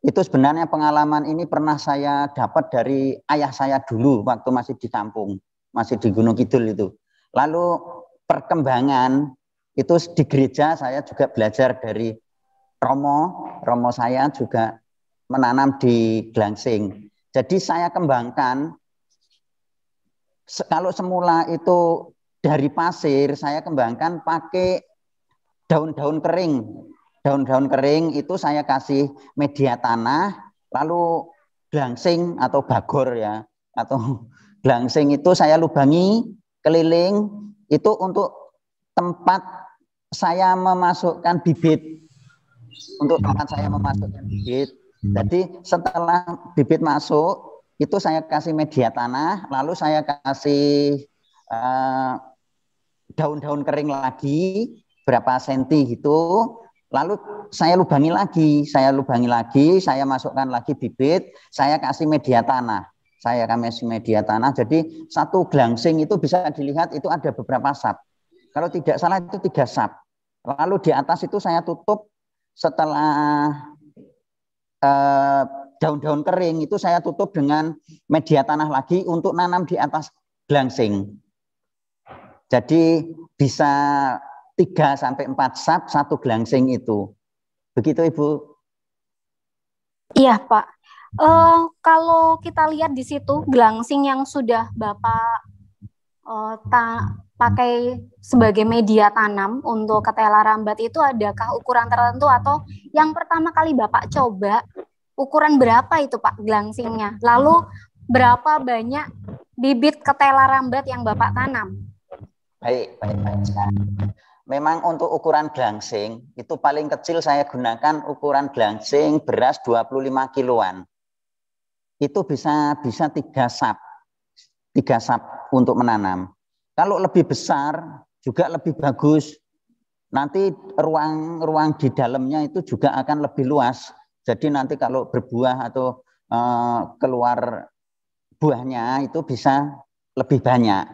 itu sebenarnya pengalaman ini pernah saya dapat dari ayah saya dulu waktu masih di kampung, masih di Gunung Kidul itu. Lalu perkembangan itu di gereja saya juga belajar dari Romo saya juga menanam di glangsing. Jadi saya kembangkan, kalau semula itu dari pasir, saya kembangkan pakai daun-daun kering. Daun-daun kering itu saya kasih media tanah, lalu glangsing atau bagor ya, atau glangsing itu saya lubangi keliling, itu untuk tempat saya memasukkan bibit. Untuk tempat saya memasukkan bibit. Jadi setelah bibit masuk, itu saya kasih media tanah, lalu saya kasih daun-daun kering lagi, berapa senti gitu. Lalu saya lubangi lagi, saya masukkan lagi bibit, saya kasih media tanah. Jadi satu glangsing itu bisa dilihat itu ada beberapa sap. Kalau tidak salah itu 3 sap. Lalu di atas itu saya tutup setelah daun-daun kering itu saya tutup dengan media tanah lagi untuk nanam di atas glangsing. Jadi bisa 3-4 sap satu glangsing itu. Begitu Ibu. Iya Pak. Kalau kita lihat di situ glangsing yang sudah Bapak pakai sebagai media tanam untuk ketela rambat itu, adakah ukuran tertentu atau yang pertama kali Bapak coba ukuran berapa itu Pak glangsingnya? Lalu berapa banyak bibit ketela rambat yang Bapak tanam? Baik. Memang untuk ukuran glangsing itu paling kecil saya gunakan ukuran glangsing beras 25 kiloan. Itu bisa 3 sap. 3 sap untuk menanam. Kalau lebih besar juga lebih bagus. nanti ruang di dalamnya itu juga akan lebih luas. Jadi nanti kalau berbuah atau keluar buahnya itu bisa lebih banyak.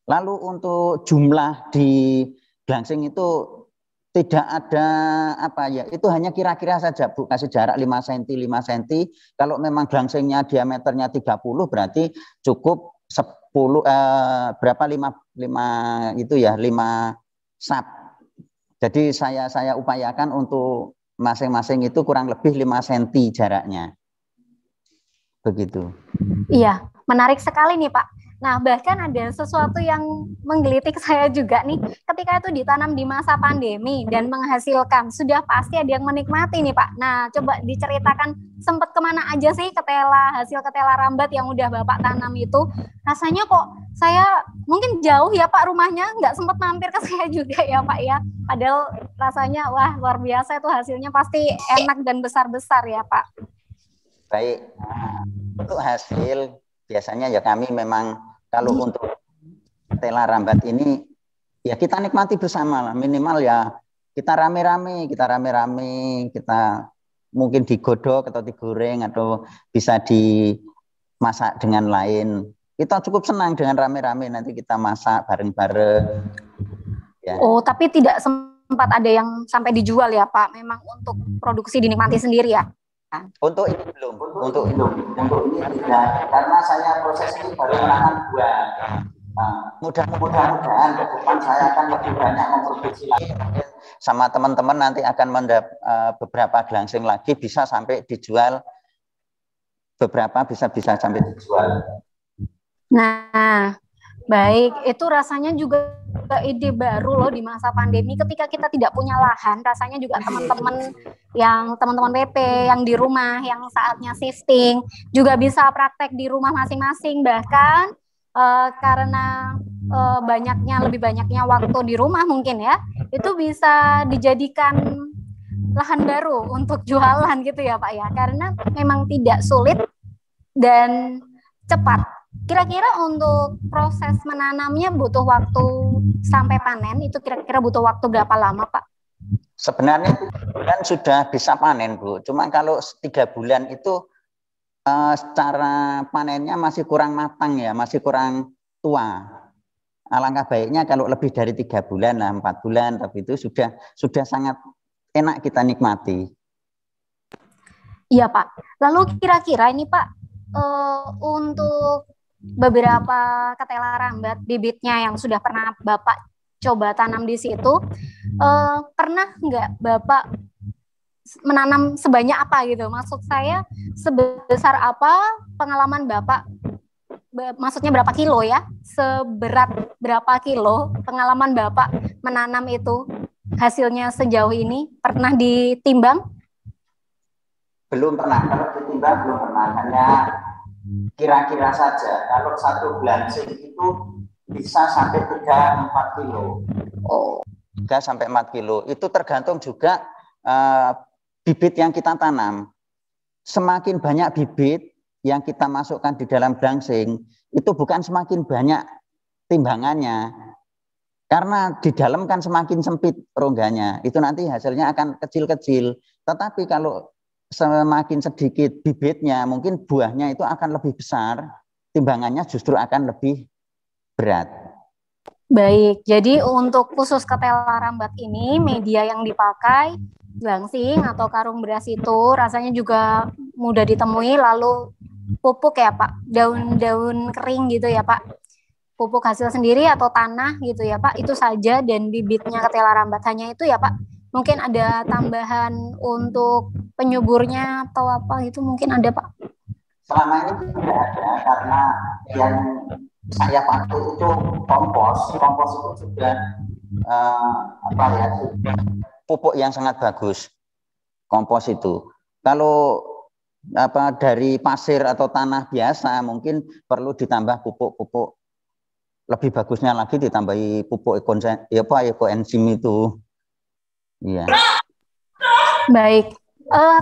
Lalu untuk jumlah di glangsing itu tidak ada itu hanya kira-kira saja, Bu, kasih jarak 5 cm 5 cm. Kalau memang glangsingnya diameternya 30 berarti cukup 5 sap. Jadi saya upayakan untuk masing-masing itu kurang lebih 5 cm jaraknya. Begitu. Iya, menarik sekali nih Pak. Nah, bahkan ada sesuatu yang menggelitik saya juga nih, ketika itu ditanam di masa pandemi dan menghasilkan, sudah pasti ada yang menikmati nih Pak. Nah, coba diceritakan sempat kemana aja sih hasil ketela rambat yang udah Bapak tanam itu? Rasanya kok saya mungkin jauh ya Pak rumahnya, nggak sempat mampir ke saya juga ya Pak ya. Padahal rasanya wah luar biasa, itu hasilnya pasti enak dan besar-besar ya Pak. Baik, untuk hasil biasanya ya kami memang kalau untuk ketela rambat ini ya kita nikmati bersama lah, minimal ya kita rame-rame, kita mungkin digodok atau digoreng atau bisa dimasak dengan lain. Kita cukup senang dengan rame-rame, nanti kita masak bareng-bareng. Ya. Oh, tapi tidak sempat ada yang sampai dijual ya Pak, memang untuk produksi dinikmati sendiri ya? Untuk ini belum, untuk ini tidak, karena saya proses ini baru menanam buah. Mudah-mudahan ke depan saya akan lebih banyak memproduksi lagi. Sama teman-teman nanti akan beberapa glangsing lagi bisa sampai dijual, beberapa bisa sampai dijual. Nah, baik, itu rasanya juga ide baru loh di masa pandemi, ketika kita tidak punya lahan, rasanya juga teman-teman PP yang di rumah yang saatnya shifting juga bisa praktek di rumah masing-masing, bahkan karena lebih banyaknya waktu di rumah mungkin ya, itu bisa dijadikan lahan baru untuk jualan gitu ya Pak ya, karena memang tidak sulit dan cepat. Kira-kira untuk proses menanamnya butuh waktu sampai panen, itu kira-kira butuh waktu berapa lama Pak? Sebenarnya 3 bulan sudah bisa panen Bu, cuma kalau 3 bulan itu secara panennya masih kurang matang ya, masih kurang tua. Alangkah baiknya kalau lebih dari 3 bulan lah, 4 bulan, tapi itu sudah sangat enak kita nikmati. Iya Pak, lalu kira-kira ini Pak, untuk beberapa ketela rambat bibitnya yang sudah pernah Bapak coba tanam di situ, pernah nggak Bapak menanam sebanyak apa gitu? Maksud saya sebesar apa pengalaman Bapak, maksudnya berapa kilo ya? Seberat berapa kilo pengalaman Bapak menanam itu? Hasilnya sejauh ini pernah ditimbang? Belum pernah, kalau ditimbang belum pernah, hanya kira-kira saja. Kalau 1 glangsing itu bisa sampai 3-4 kilo. Oh, 3-4 kilo. Itu tergantung juga bibit yang kita tanam. Semakin banyak bibit yang kita masukkan di dalam glangsing, itu bukan semakin banyak timbangannya. Karena di dalam kan semakin sempit rongganya, itu nanti hasilnya akan kecil-kecil. Tetapi kalau semakin sedikit bibitnya, mungkin buahnya itu akan lebih besar, timbangannya justru akan lebih berat. Baik, jadi untuk khusus ketela rambat ini, media yang dipakai glangsing atau karung beras itu rasanya juga mudah ditemui, lalu pupuk ya Pak, daun-daun kering gitu ya Pak, pupuk hasil sendiri atau tanah gitu ya Pak, itu saja, dan bibitnya ketela rambat hanya itu ya Pak. Mungkin ada tambahan untuk penyuburnya atau apa gitu, mungkin ada Pak? Selama ini tidak ada, karena yang saya pakai itu kompos itu sudah pupuk yang sangat bagus. Kompos itu kalau dari pasir atau tanah biasa mungkin perlu ditambah pupuk lebih bagusnya lagi, ditambahi pupuk ekoenzim itu. Iya. Baik.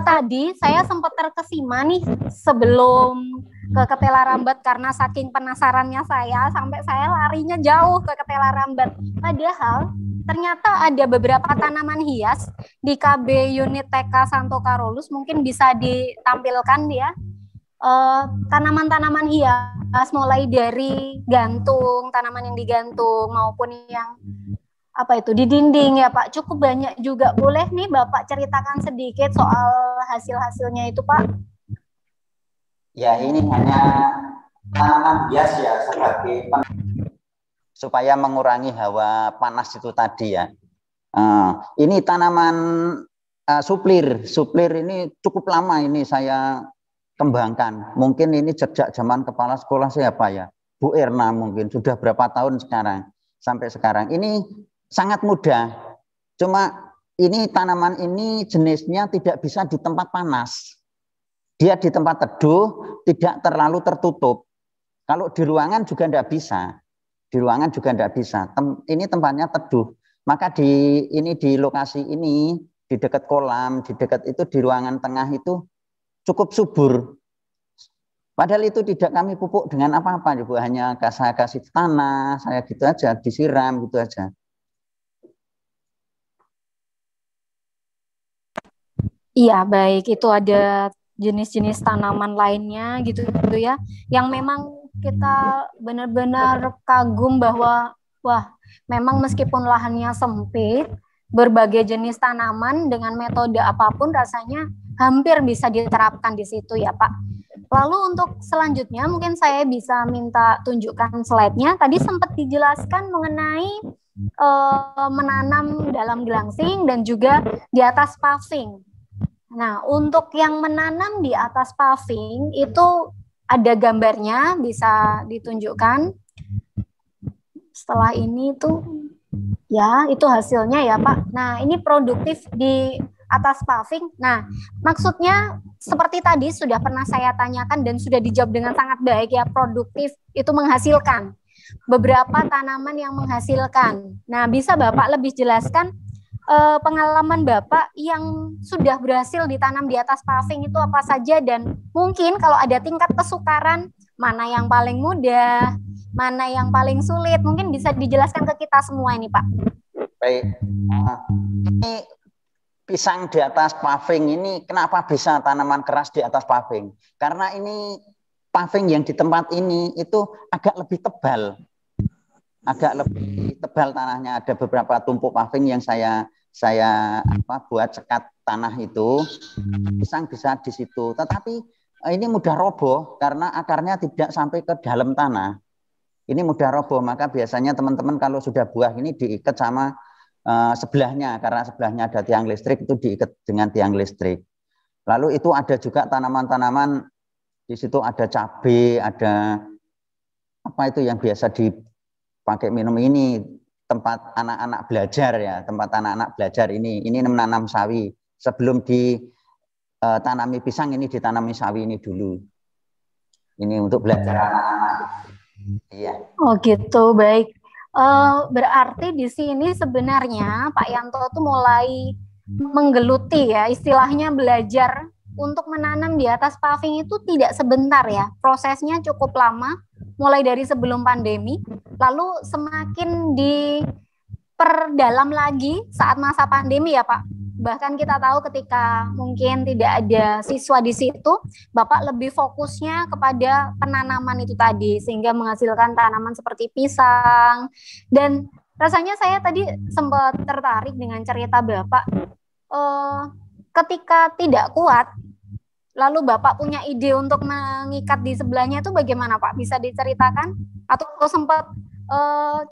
Tadi saya sempat terkesima nih sebelum ke ketela rambat, karena saking penasarannya saya sampai saya larinya jauh ke ketela rambat. Padahal ternyata ada beberapa tanaman hias di KB unit TK Santo Karolus, mungkin bisa ditampilkan ya. Tanaman-tanaman hias mulai dari gantung, tanaman yang digantung maupun yang di dinding ya Pak. Cukup banyak juga. Boleh nih Bapak ceritakan sedikit soal hasil-hasilnya itu Pak? Ya, ini hanya tanaman hias ya, sebagai supaya mengurangi hawa panas itu tadi ya. Ini tanaman suplir. Suplir ini cukup lama ini saya kembangkan. Mungkin ini sejak zaman kepala sekolah saya Pak ya, Bu Erna, mungkin sudah berapa tahun sekarang sampai sekarang. Ini sangat mudah. Cuma ini tanaman ini jenisnya tidak bisa di tempat panas. Dia di tempat teduh, tidak terlalu tertutup. Kalau di ruangan juga tidak bisa. Di ruangan juga tidak bisa. Ini tempatnya teduh. Maka di lokasi ini, di dekat kolam, di dekat itu, di ruangan tengah itu cukup subur. Padahal itu tidak kami pupuk dengan apa-apa, Ibu. Hanya saya kasih tanah, saya gitu aja, disiram gitu aja. Iya, baik. Itu ada jenis-jenis tanaman lainnya gitu ya, yang memang kita benar-benar kagum bahwa wah, memang meskipun lahannya sempit, berbagai jenis tanaman dengan metode apapun rasanya hampir bisa diterapkan di situ ya Pak. Lalu untuk selanjutnya mungkin saya bisa minta tunjukkan slide-nya. Tadi sempat dijelaskan mengenai menanam dalam gelangsing dan juga di atas paving. Nah, untuk yang menanam di atas paving itu ada gambarnya, bisa ditunjukkan. Setelah ini tuh, ya itu hasilnya ya Pak. Nah, ini produktif di atas paving. Nah, maksudnya seperti tadi sudah pernah saya tanyakan dan sudah dijawab dengan sangat baik ya, produktif itu menghasilkan. Beberapa tanaman yang menghasilkan. Nah, bisa Bapak lebih jelaskan pengalaman Bapak yang sudah berhasil ditanam di atas paving itu apa saja, dan mungkin kalau ada tingkat kesukaran, mana yang paling mudah, mana yang paling sulit, mungkin bisa dijelaskan ke kita semua ini Pak. Baik, ini pisang di atas paving ini kenapa bisa tanaman keras di atas paving? Karena ini paving yang di tempat ini itu agak lebih tebal. Agak lebih tebal tanahnya, ada beberapa tumpuk paving yang saya buat sekat tanah itu, pisang bisa di situ. Tetapi ini mudah roboh karena akarnya tidak sampai ke dalam tanah. Ini mudah roboh, maka biasanya teman-teman kalau sudah buah ini diikat sama sebelahnya, karena sebelahnya ada tiang listrik, itu diikat dengan tiang listrik. Lalu itu ada juga tanaman-tanaman, di situ ada cabai, ada apa itu yang biasa dipakai minum ini, tempat anak-anak belajar ya, tempat anak-anak belajar ini menanam sawi. Sebelum ditanami pisang, ini ditanami sawi ini dulu. Ini untuk belajar anak-anak. Iya. Oh gitu, baik. Berarti di sini sebenarnya Pak Yanto tuh mulai menggeluti ya, istilahnya belajar untuk menanam di atas paving itu tidak sebentar ya. Prosesnya cukup lama, mulai dari sebelum pandemi, lalu semakin diperdalam lagi saat masa pandemi ya Pak. Bahkan kita tahu ketika mungkin tidak ada siswa di situ, Bapak lebih fokusnya kepada penanaman itu tadi, sehingga menghasilkan tanaman seperti pisang. Dan rasanya saya tadi sempat tertarik dengan cerita Bapak, ketika tidak kuat, lalu Bapak punya ide untuk mengikat di sebelahnya itu bagaimana Pak? Bisa diceritakan? Atau sempat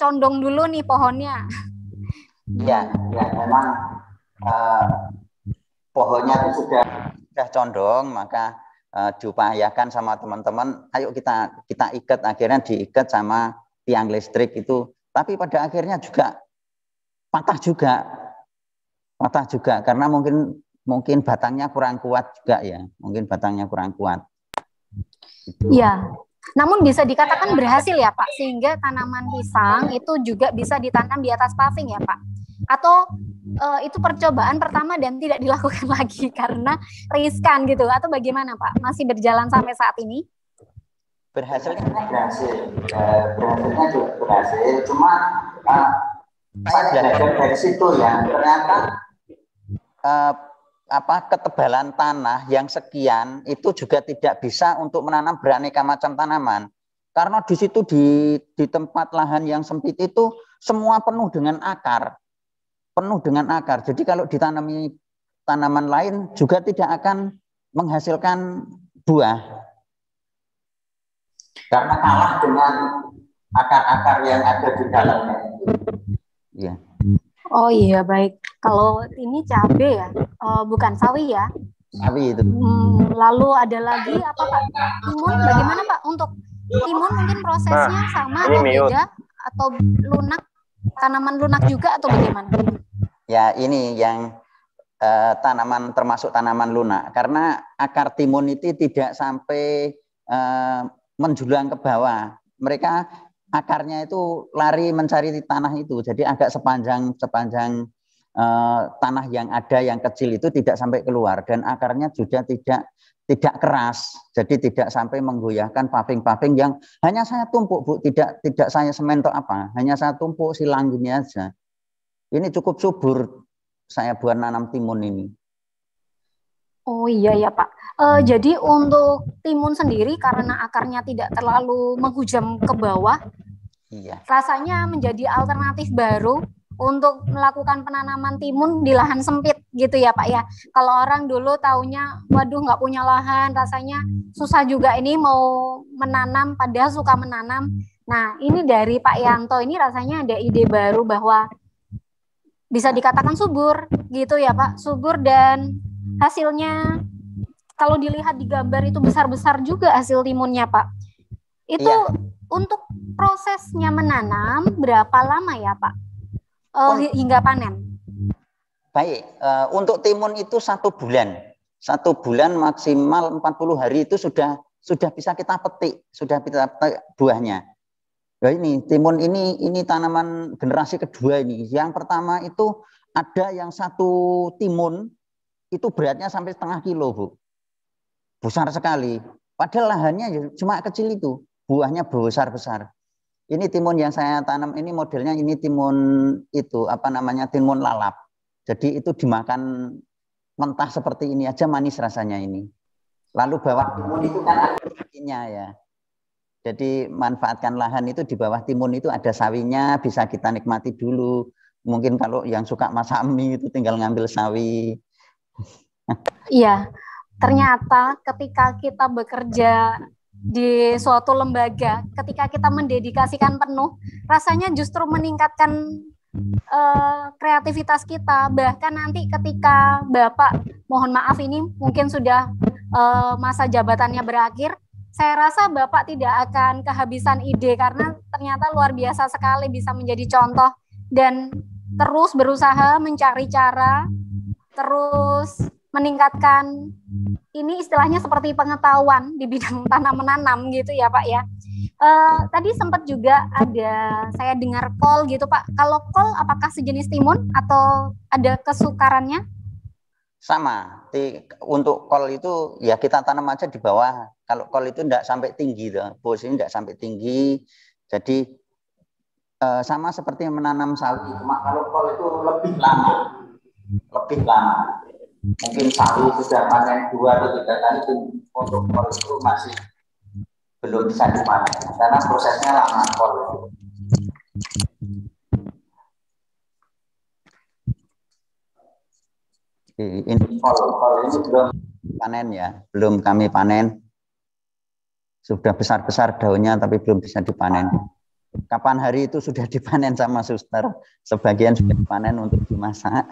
condong dulu nih pohonnya? Ya memang pohonnya itu sudah condong, maka diupayakan sama teman-teman, ayo kita ikat, akhirnya diikat sama tiang listrik itu. Tapi pada akhirnya juga patah juga karena mungkin batangnya kurang kuat juga ya, Iya. Namun bisa dikatakan berhasil ya Pak, sehingga tanaman pisang itu juga bisa ditanam di atas paving ya Pak. Atau itu percobaan pertama dan tidak dilakukan lagi karena riskan gitu, atau bagaimana Pak? Masih berjalan sampai saat ini? Berhasilnya juga berhasil. Cuma Saya belajar dari situ ya, ternyata ketebalan tanah yang sekian itu juga tidak bisa untuk menanam beraneka macam tanaman. Karena di situ di tempat lahan yang sempit itu semua penuh dengan akar. Penuh dengan akar. Jadi kalau ditanami tanaman lain juga tidak akan menghasilkan buah. Karena kalah dengan akar-akar yang ada di dalamnya. Iya. Oh iya, baik. Kalau ini cabai ya, bukan sawi ya. Sawi itu. Lalu ada lagi apa Pak? Timun bagaimana Pak? Untuk timun mungkin prosesnya sama atau beda? Atau lunak, tanaman lunak juga atau bagaimana? Ya ini yang tanaman termasuk tanaman lunak. Karena akar timun itu tidak sampai menjulang ke bawah. Mereka akarnya itu lari mencari di tanah itu, jadi agak sepanjang tanah yang ada yang kecil itu tidak sampai keluar, dan akarnya juga tidak keras, jadi tidak sampai menggoyahkan paving-paving yang hanya saya tumpuk Bu, tidak saya semen atau apa, hanya saya tumpuk silang gini aja. Ini cukup subur saya buat nanam timun ini. Oh iya ya Pak. Jadi untuk timun sendiri karena akarnya tidak terlalu menghujam ke bawah, iya. Rasanya menjadi alternatif baru untuk melakukan penanaman timun di lahan sempit gitu ya Pak ya. Kalau orang dulu taunya, waduh nggak punya lahan, rasanya susah juga ini mau menanam, padahal suka menanam. Nah ini dari Pak Yanto ini rasanya ada ide baru bahwa bisa dikatakan subur gitu ya Pak, subur dan hasilnya kalau dilihat di gambar itu besar-besar juga hasil timunnya Pak. Itu iya. Untuk prosesnya menanam berapa lama ya Pak? Hingga panen? Baik, untuk timun itu 1 bulan. 1 bulan maksimal 40 hari itu sudah bisa kita petik, sudah kita petik buahnya. Nah, ini timun ini tanaman generasi kedua ini. Yang pertama itu ada yang 1 timun itu beratnya sampai 0,5 kilo, Bu. Besar sekali. Padahal lahannya cuma kecil itu, buahnya besar-besar. Ini timun yang saya tanam ini modelnya ini timun itu timun lalap. Jadi itu dimakan mentah seperti ini aja manis rasanya ini. Lalu bawah timun itu kan ada sawinya ya. Jadi manfaatkan lahan itu di bawah timun itu ada sawinya, bisa kita nikmati dulu. Mungkin kalau yang suka masak mie itu tinggal ngambil sawi. Iya, ternyata ketika kita bekerja di suatu lembaga, ketika kita mendedikasikan penuh, rasanya justru meningkatkan kreativitas kita. Bahkan nanti ketika Bapak, mohon maaf ini mungkin sudah masa jabatannya berakhir, saya rasa Bapak tidak akan kehabisan ide karena ternyata luar biasa sekali bisa menjadi contoh dan terus berusaha mencari cara, terus meningkatkan ini istilahnya seperti pengetahuan di bidang tanam menanam gitu ya Pak ya. Tadi sempat juga ada saya dengar kol gitu Pak. Kalau kol apakah sejenis timun atau ada kesukarannya? Sama. Untuk kol itu ya kita tanam aja di bawah. Kalau kol itu tidak sampai tinggi, posisinya tidak sampai tinggi. Jadi sama seperti menanam sawi. Cuma kalau kol itu lebih lama. Mungkin sawi sudah panen 2 atau 3 kali, untuk kol itu masih belum bisa dipanen karena prosesnya lama kol. Ini kol ini belum panen ya, belum kami panen. Sudah besar-besar daunnya tapi belum bisa dipanen. Kapan hari itu sudah dipanen sama suster, sebagian sudah dipanen untuk dimasak.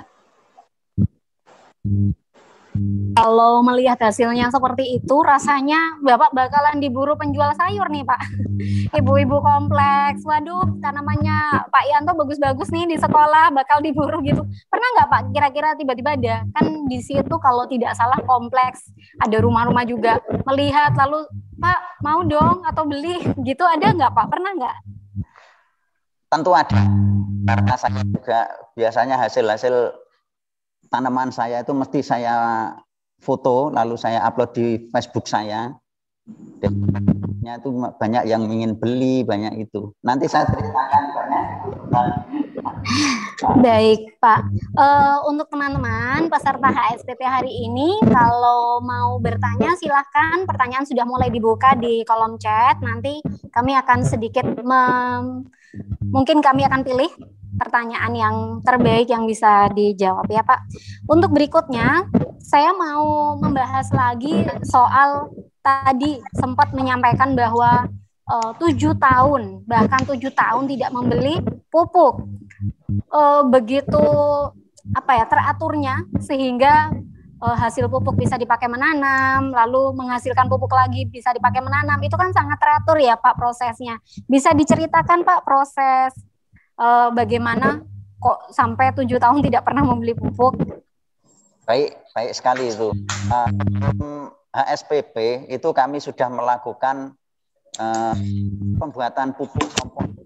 Kalau melihat hasilnya seperti itu, rasanya Bapak bakalan diburu penjual sayur nih Pak. Ibu-ibu kompleks, waduh tanamannya Pak Yanto bagus-bagus nih di sekolah, bakal diburu gitu. Pernah nggak Pak kira-kira tiba-tiba ada, kan di situ kalau tidak salah kompleks, ada rumah-rumah juga, melihat lalu Pak mau dong atau beli gitu, ada nggak Pak? Pernah nggak? Tentu ada, karena saya juga biasanya hasil-hasil tanaman saya itu mesti saya foto lalu saya upload di Facebook saya. Dan itu banyak yang ingin beli, banyak itu. Nanti saya ceritakan banyak Baik, Pak. Untuk teman-teman peserta HSPP hari ini, kalau mau bertanya silahkan, pertanyaan sudah mulai dibuka di kolom chat. Nanti kami akan sedikit, mungkin kami akan pilih pertanyaan yang terbaik yang bisa dijawab ya Pak. Untuk berikutnya, saya mau membahas lagi soal tadi sempat menyampaikan bahwa 7 tahun, bahkan 7 tahun tidak membeli pupuk. Begitu teraturnya sehingga hasil pupuk bisa dipakai menanam, lalu menghasilkan pupuk lagi bisa dipakai menanam, itu kan sangat teratur ya Pak prosesnya. Bisa diceritakan Pak proses bagaimana kok sampai 7 tahun tidak pernah membeli pupuk? Baik sekali itu. HSPP itu kami sudah melakukan pembuatan pupuk komposter.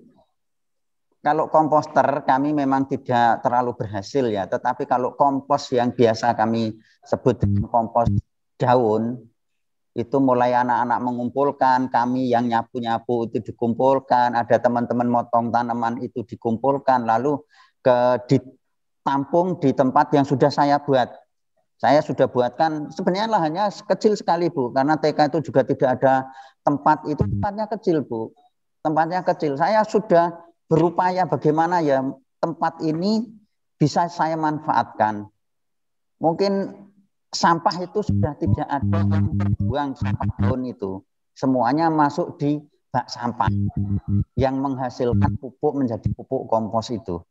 Kalau komposter kami memang tidak terlalu berhasil ya, tetapi kalau kompos yang biasa kami sebut kompos daun, itu mulai anak-anak mengumpulkan, kami yang nyapu-nyapu itu dikumpulkan, ada teman-teman motong tanaman itu dikumpulkan, lalu ditampung di tempat yang sudah saya buat. Saya sudah buatkan, sebenarnya lahannya kecil sekali Bu, karena TK itu juga tidak ada tempat, itu tempatnya kecil Bu, tempatnya kecil. Saya sudah berupaya bagaimana ya tempat ini bisa saya manfaatkan. Mungkin sampah itu sudah tidak ada yang terbuang sampah daun itu, semuanya masuk di bak sampah yang menghasilkan pupuk menjadi pupuk kompos itu.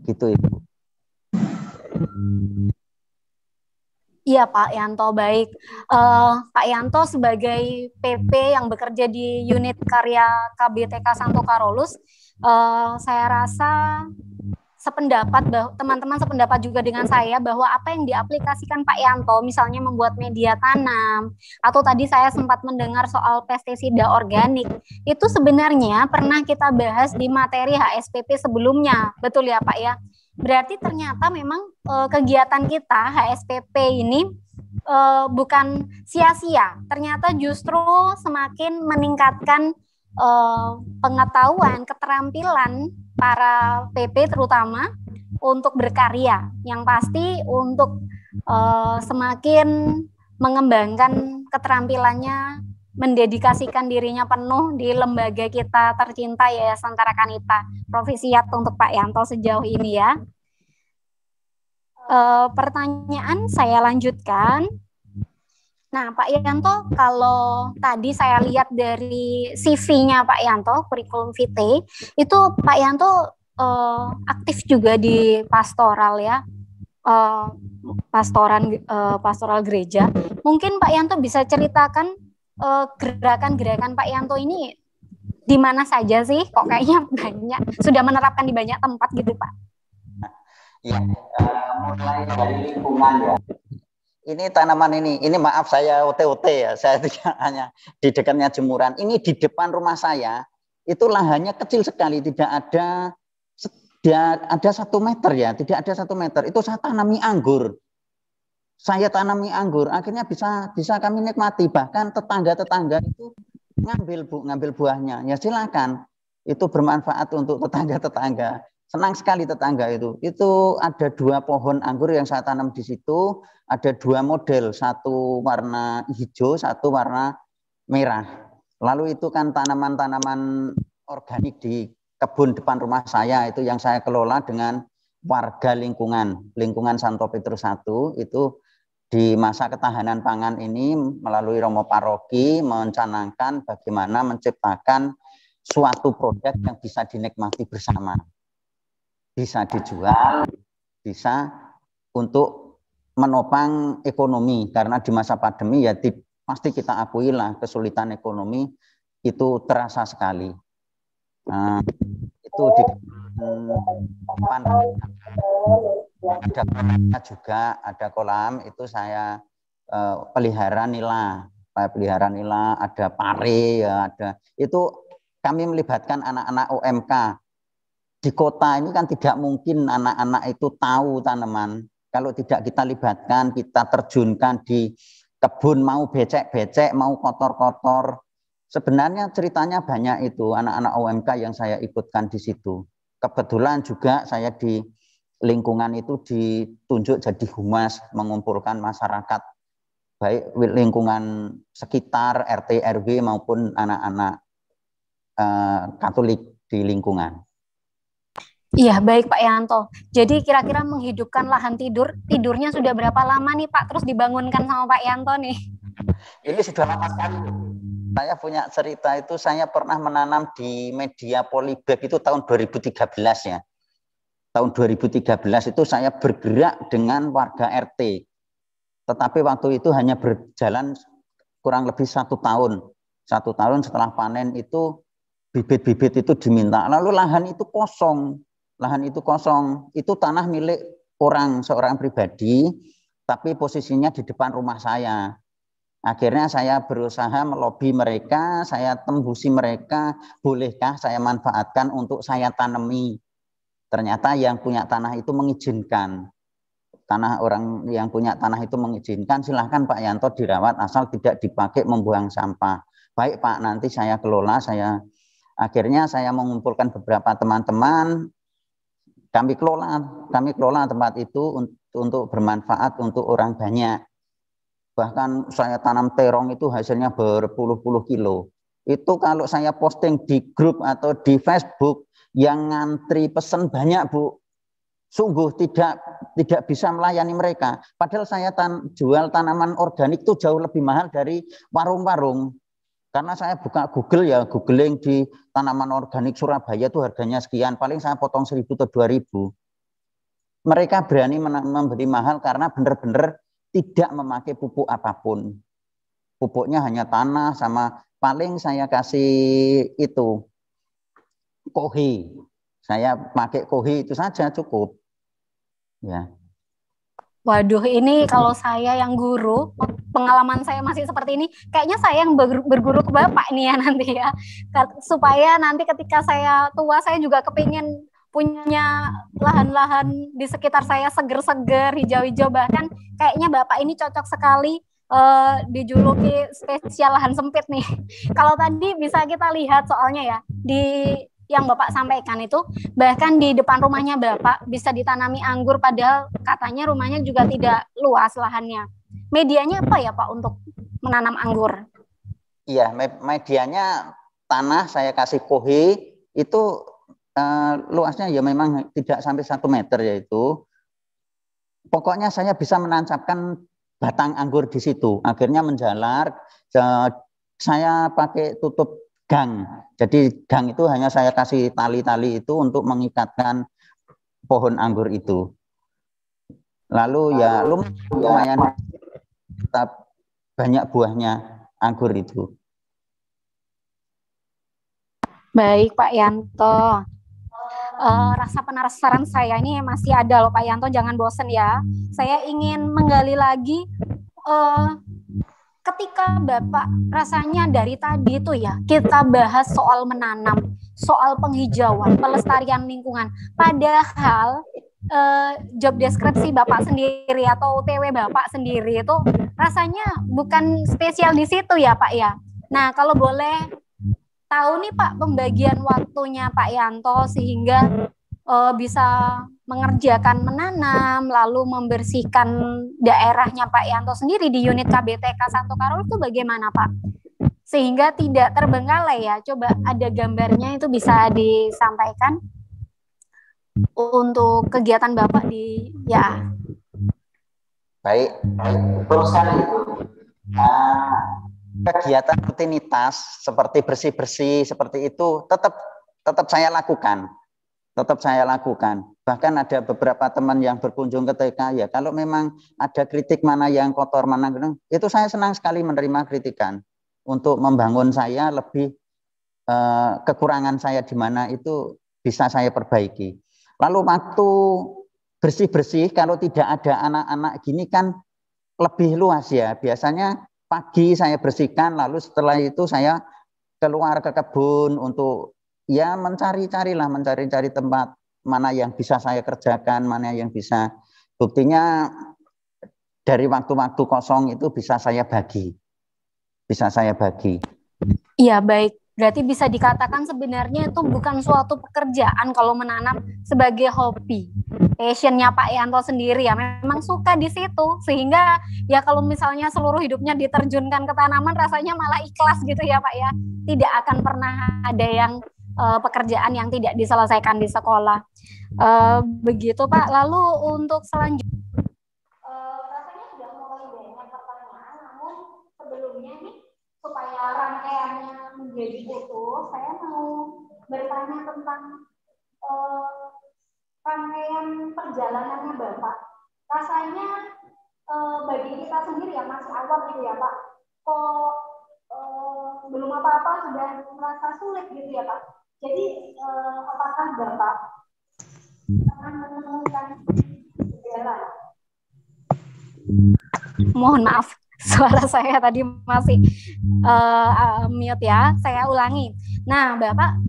Gitu itu. Iya Pak Yanto, baik. Pak Yanto sebagai PP yang bekerja di unit karya KBTK Santo Karolus, saya rasa teman-teman sependapat juga dengan saya bahwa apa yang diaplikasikan Pak Yanto, misalnya membuat media tanam, atau tadi saya sempat mendengar soal pestisida organik, itu sebenarnya pernah kita bahas di materi HSPP sebelumnya, betul ya Pak ya? Berarti ternyata memang kegiatan kita HSPP ini bukan sia-sia. Ternyata justru semakin meningkatkan pengetahuan, keterampilan para PP terutama untuk berkarya. Yang pasti untuk semakin mengembangkan keterampilannya, mendedikasikan dirinya penuh di lembaga kita tercinta Yayasan Tarakanita. Provisiat untuk Pak Yanto sejauh ini ya. Pertanyaan saya lanjutkan. Nah Pak Yanto, kalau tadi saya lihat dari CV-nya Pak Yanto, kurikulum vitae, itu Pak Yanto aktif juga di pastoral ya. Pastoral gereja. Mungkin Pak Yanto bisa ceritakan gerakan-gerakan Pak Yanto ini di mana saja sih? Kok kayaknya banyak, sudah menerapkan di banyak tempat gitu Pak? Ya, mulai dari lingkungan ya. Ini tanaman ini maaf saya OT ya, saya tidak hanya di dekatnya jemuran. Ini di depan rumah saya, itu lahannya kecil sekali, tidak ada 1 meter ya, tidak ada 1 meter. Itu saya tanami anggur. Akhirnya bisa kami nikmati. Bahkan tetangga-tetangga itu ngambil buahnya. Ya silakan, itu bermanfaat untuk tetangga-tetangga. Senang sekali tetangga itu. Itu ada 2 pohon anggur yang saya tanam di situ. Ada 2 model, satu warna hijau, satu warna merah. Lalu itu kan tanaman-tanaman organik di kebun depan rumah saya itu yang saya kelola dengan warga lingkungan Santo Petrus 1 itu. Di masa ketahanan pangan ini melalui Romo Paroki mencanangkan bagaimana menciptakan suatu produk yang bisa dinikmati bersama. Bisa dijual, bisa untuk menopang ekonomi. Karena di masa pandemi ya pasti kita akui lah kesulitan ekonomi itu terasa sekali. Itu di depan ada kolam itu saya pelihara nila, ada pare ya, ada itu kami melibatkan anak-anak UMK. Di kota ini kan tidak mungkin anak-anak itu tahu tanaman kalau tidak kita libatkan, kita terjunkan di kebun, mau becek-becek, mau kotor-kotor. Sebenarnya ceritanya banyak itu anak-anak UMK yang saya ikutkan di situ. kebetulan juga saya di lingkungan itu ditunjuk jadi humas, mengumpulkan masyarakat, baik lingkungan sekitar, RT, RW maupun anak-anak Katolik di lingkungan. Iya, baik Pak Yanto. Jadi kira-kira menghidupkan lahan tidurnya sudah berapa lama nih Pak? Terus dibangunkan sama Pak Yanto nih? Ini sudah lama sekali. Saya punya cerita itu, saya pernah menanam di media polybag itu tahun 2013 ya. Tahun 2013 itu saya bergerak dengan warga RT. Tetapi waktu itu hanya berjalan kurang lebih 1 tahun. 1 tahun setelah panen itu bibit-bibit itu diminta. Lalu lahan itu kosong. Lahan itu kosong. Itu tanah milik seorang pribadi, tapi posisinya di depan rumah saya. Akhirnya saya berusaha melobi mereka, saya tembusi mereka, bolehkah saya manfaatkan untuk saya tanami. Ternyata yang punya tanah itu mengizinkan. Orang yang punya tanah itu mengizinkan, silahkan Pak Yanto dirawat asal tidak dipakai membuang sampah. Baik Pak, nanti saya kelola. Akhirnya saya mengumpulkan beberapa teman-teman, kami kelola tempat itu untuk bermanfaat untuk orang banyak. Bahkan saya tanam terong itu hasilnya berpuluh-puluh kilo. Itu kalau saya posting di grup atau di Facebook, yang ngantri pesen banyak Bu. Sungguh tidak bisa melayani mereka. Padahal saya jual tanaman organik itu jauh lebih mahal dari warung-warung. Karena saya buka Google ya, googling di tanaman organik Surabaya itu harganya sekian. Paling saya potong 1.000 atau 2.000. Mereka berani memberi mahal karena benar-benar tidak memakai pupuk apapun. Pupuknya hanya tanah sama paling saya kasih itu kohi. Saya pakai kohi itu saja cukup. Ya. Waduh, ini kalau saya yang guru, pengalaman saya masih seperti ini, kayaknya saya yang berguru ke Bapak nih ya nanti ya. Supaya nanti ketika saya tua, saya juga kepingin punya lahan-lahan di sekitar saya seger-seger, hijau-hijau. Bahkan kayaknya Bapak ini cocok sekali dijuluki spesial lahan sempit nih. Kalau tadi bisa kita lihat soalnya ya, di yang Bapak sampaikan itu bahkan di depan rumahnya Bapak bisa ditanami anggur, padahal katanya rumahnya juga tidak luas lahannya. Medianya apa ya Pak untuk menanam anggur? Iya, medianya tanah saya kasih kohi itu luasnya ya memang tidak sampai 1 meter yaitu. Pokoknya saya bisa menancapkan batang anggur di situ. Akhirnya menjalar, saya pakai tutup gang. Jadi gang itu hanya saya kasih tali-tali itu untuk mengikatkan pohon anggur itu. Lalu ya lumayan tetap banyak buahnya anggur itu. Baik Pak Yanto. Rasa penasaran saya ini masih ada loh Pak Yanto, jangan bosen ya. Saya ingin menggali lagi ketika Bapak rasanya dari tadi itu ya kita bahas soal menanam, soal penghijauan, pelestarian lingkungan. Padahal job deskripsi Bapak sendiri atau UTW Bapak sendiri itu rasanya bukan spesial di situ ya Pak ya. Nah kalau boleh tahu nih Pak pembagian waktunya Pak Yanto sehingga bisa mengerjakan menanam lalu membersihkan daerahnya Pak Yanto sendiri di unit KBTK Santo Karol itu bagaimana Pak? Sehingga tidak terbengkalai ya. Coba ada gambarnya itu bisa disampaikan untuk kegiatan Bapak di ya. Baik, betul sekali itu. Kegiatan rutinitas seperti bersih-bersih seperti itu tetap saya lakukan. Bahkan ada beberapa teman yang berkunjung ke TK ya, kalau memang ada kritik mana yang kotor mana itu saya senang sekali menerima kritikan untuk membangun saya lebih kekurangan saya di mana itu bisa saya perbaiki. Lalu waktu bersih-bersih kalau tidak ada anak-anak gini kan lebih luas ya. Biasanya pagi saya bersihkan, lalu setelah itu saya keluar ke kebun untuk ya mencari tempat mana yang bisa saya kerjakan, mana yang bisa. Buktinya dari waktu-waktu kosong itu bisa saya bagi. Iya baik. Berarti bisa dikatakan sebenarnya itu bukan suatu pekerjaan kalau menanam sebagai hobi. Passionnya Pak Yanto sendiri ya memang suka di situ, sehingga ya kalau misalnya seluruh hidupnya diterjunkan ke tanaman rasanya malah ikhlas gitu ya Pak ya. Tidak akan pernah ada yang pekerjaan yang tidak diselesaikan di sekolah. Begitu Pak. Lalu untuk selanjutnya rasanya sudah mulai banyak pertanyaan, namun sebelumnya nih supaya rangkaiannya menjadi utuh, saya mau bertanya tentang rangkaian perjalanannya Bapak. Rasanya bagi kita sendiri yang masih awam gitu ya Pak, kok belum apa-apa sudah merasa sulit gitu ya Pak. Jadi apakah Bapak pernah menemukan kendala? Mohon maaf, suara saya tadi masih mute ya. Saya ulangi. Nah, Bapak,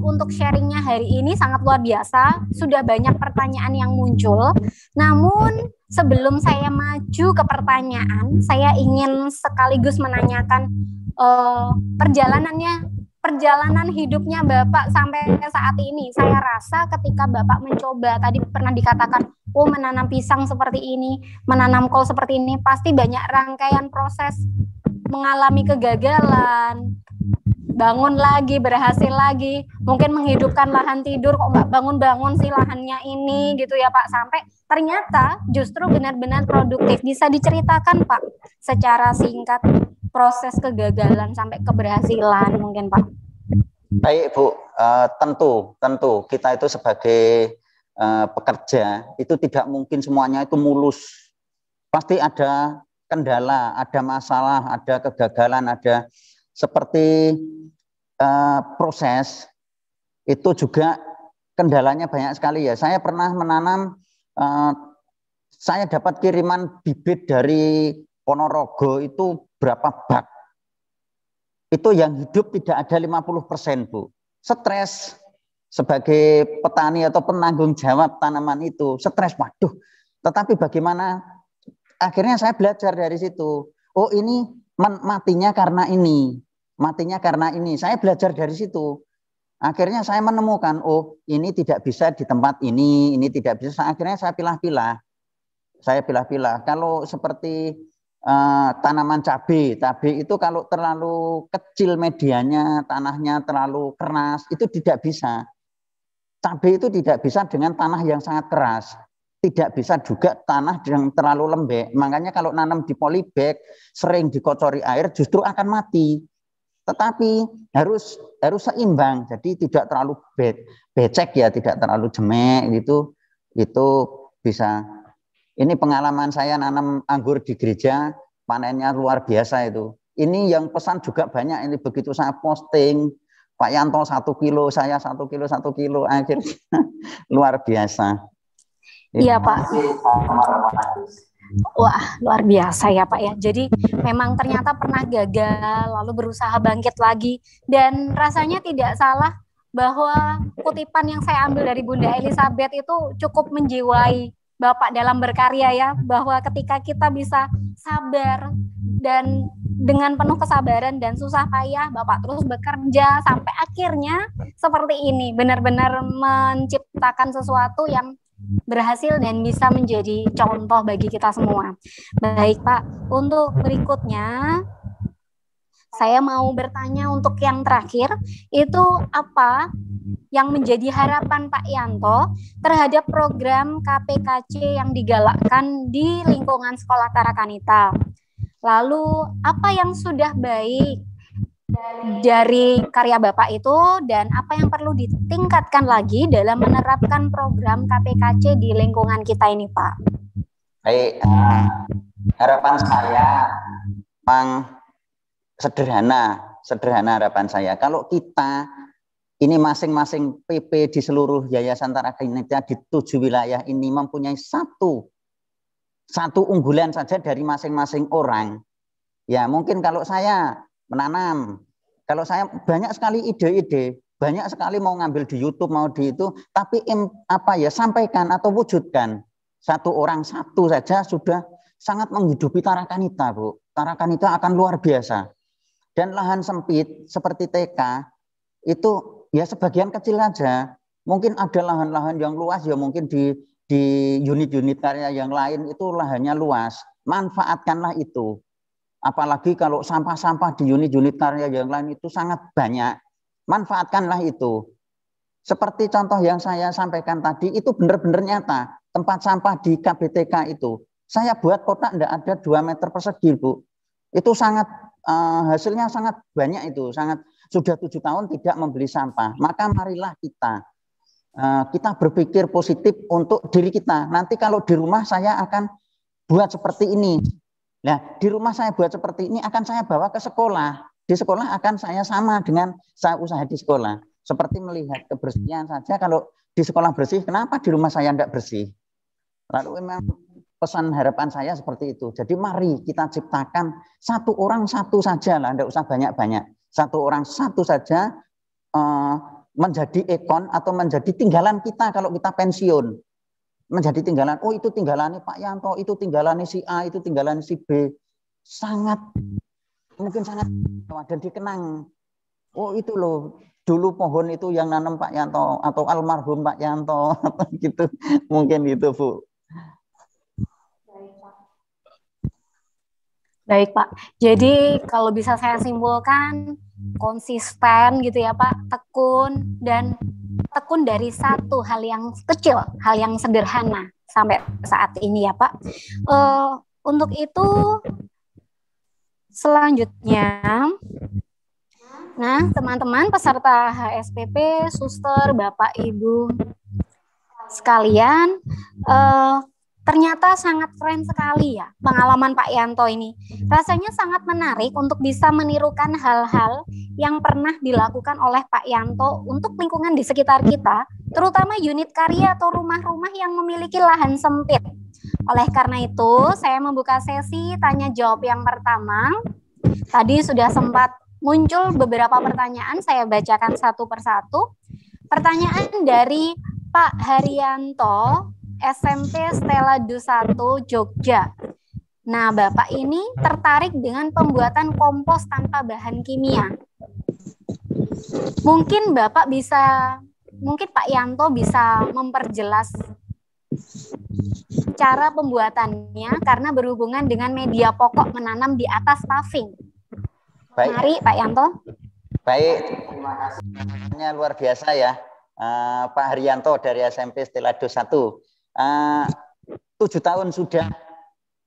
untuk sharingnya hari ini sangat luar biasa. Sudah banyak pertanyaan yang muncul. Namun, sebelum saya maju ke pertanyaan, saya ingin sekaligus menanyakan perjalanan hidupnya Bapak sampai saat ini. Saya rasa ketika Bapak mencoba, tadi pernah dikatakan, menanam pisang seperti ini, menanam kol seperti ini, pasti banyak rangkaian proses mengalami kegagalan, bangun lagi, berhasil lagi, mungkin menghidupkan lahan tidur, kok nggak bangun-bangun sih lahannya ini, gitu ya Pak, sampai ternyata justru benar-benar produktif. Bisa diceritakan Pak, secara singkat, proses kegagalan sampai keberhasilan mungkin Pak. Baik Bu, tentu kita itu sebagai pekerja itu tidak mungkin semuanya itu mulus. Pasti ada kendala, ada masalah, ada kegagalan, ada seperti proses itu juga kendalanya banyak sekali ya. Saya pernah menanam, saya dapat kiriman bibit dari Ponorogo itu berapa bak. Itu yang hidup tidak ada 50% Bu. Stres. Sebagai petani atau penanggung jawab tanaman itu stres, waduh. Tetapi bagaimana? Akhirnya saya belajar dari situ. Oh ini matinya karena ini, matinya karena ini. Saya belajar dari situ. Akhirnya saya menemukan, oh ini tidak bisa di tempat ini tidak bisa. Akhirnya saya pilah-pilah. Kalau seperti tanaman cabai itu kalau terlalu kecil medianya, tanahnya terlalu keras, itu tidak bisa. Cabai itu tidak bisa dengan tanah yang sangat keras. Tidak bisa juga tanah yang terlalu lembek. Makanya kalau nanam di polybag, sering dikocori air, justru akan mati. Tetapi harus seimbang. Jadi tidak terlalu becek ya, tidak terlalu jemek gitu. Itu bisa. Ini pengalaman saya nanam anggur di gereja, panennya luar biasa itu. Ini yang pesan juga banyak. Ini begitu saya posting, Pak Yanto 1 kilo, saya 1 kilo, akhirnya luar biasa. Iya Pak. Wah, luar biasa ya Pak ya. Jadi memang ternyata pernah gagal, lalu berusaha bangkit lagi. Dan rasanya tidak salah bahwa kutipan yang saya ambil dari Bunda Elizabeth itu cukup menjiwai Bapak dalam berkarya ya. Bahwa ketika kita bisa sabar dan dengan penuh kesabaran dan susah payah, Bapak terus bekerja sampai akhirnya seperti ini, benar-benar menciptakan sesuatu yang berhasil dan bisa menjadi contoh bagi kita semua. Baik Pak, untuk berikutnya saya mau bertanya untuk yang terakhir, itu apa yang menjadi harapan Pak Yanto terhadap program KPKC yang digalakkan di lingkungan Sekolah Tarakanita? Lalu apa yang sudah baik dari karya Bapak itu dan apa yang perlu ditingkatkan lagi dalam menerapkan program KPKC di lingkungan kita ini Pak? Baik, harapan saya memang sederhana harapan saya. Kalau kita ini masing-masing PP di seluruh Yayasan Tarakanita di 7 wilayah ini mempunyai satu unggulan saja dari masing-masing orang. Ya mungkin kalau saya menanam, kalau saya banyak sekali ide-ide, banyak sekali mau ngambil di YouTube, mau di itu, tapi sampaikan atau wujudkan. Satu orang satu saja sudah sangat menghidupi Tarakanita, Bu. Tarakanita akan luar biasa. Dan lahan sempit seperti TK itu ya sebagian kecil saja. Mungkin ada lahan-lahan yang luas ya mungkin di unit-unit karya yang lain itu lahannya luas. Manfaatkanlah itu. Apalagi kalau sampah-sampah di unit-unit karya yang lain itu sangat banyak. Manfaatkanlah itu. Seperti contoh yang saya sampaikan tadi itu benar-benar nyata. Tempat sampah di KBTK itu. Saya buat kotak tidak ada 2 meter persegi, Bu. Itu sangat hasilnya sangat banyak itu, sudah 7 tahun tidak membeli sampah. Maka marilah kita berpikir positif untuk diri kita. Nanti kalau di rumah saya akan buat seperti ini. Nah, di rumah saya buat seperti ini akan saya bawa ke sekolah. Di sekolah akan saya sama dengan saya usaha di sekolah. Seperti melihat kebersihan saja, kalau di sekolah bersih, kenapa di rumah saya tidak bersih? Lalu memang pesan harapan saya seperti itu. Jadi mari kita ciptakan satu orang satu saja lah, tidak usah banyak-banyak. Satu orang satu saja menjadi ikon atau menjadi tinggalan kita kalau kita pensiun. Menjadi tinggalan, oh itu tinggalannya Pak Yanto, itu tinggalannya si A, itu tinggalannya si B. Mungkin sangat dan dikenang. Oh itu loh, dulu pohon itu yang nanam Pak Yanto atau almarhum Pak Yanto gitu. Mungkin itu, Bu. Baik Pak, jadi kalau bisa saya simpulkan konsisten gitu ya Pak, tekun dari satu hal yang kecil, hal yang sederhana sampai saat ini ya Pak. Untuk itu selanjutnya, nah teman-teman peserta HSPP, suster, Bapak Ibu sekalian, ternyata sangat keren sekali ya pengalaman Pak Yanto ini. Rasanya sangat menarik untuk bisa menirukan hal-hal yang pernah dilakukan oleh Pak Yanto untuk lingkungan di sekitar kita, terutama unit karya atau rumah-rumah yang memiliki lahan sempit. Oleh karena itu, saya membuka sesi tanya jawab yang pertama. Tadi sudah sempat muncul beberapa pertanyaan, saya bacakan satu persatu. Pertanyaan dari Pak Haryanto, SMP Stella Dus 1 Jogja. Nah, Bapak ini tertarik dengan pembuatan kompos tanpa bahan kimia. Mungkin Pak Yanto bisa memperjelas cara pembuatannya karena berhubungan dengan media pokok menanam di atas paving. Baik. Mari Pak Yanto. Baik, terima kasih. Luar biasa ya, Pak Haryanto dari SMP Stella Dus 1. 7 tahun sudah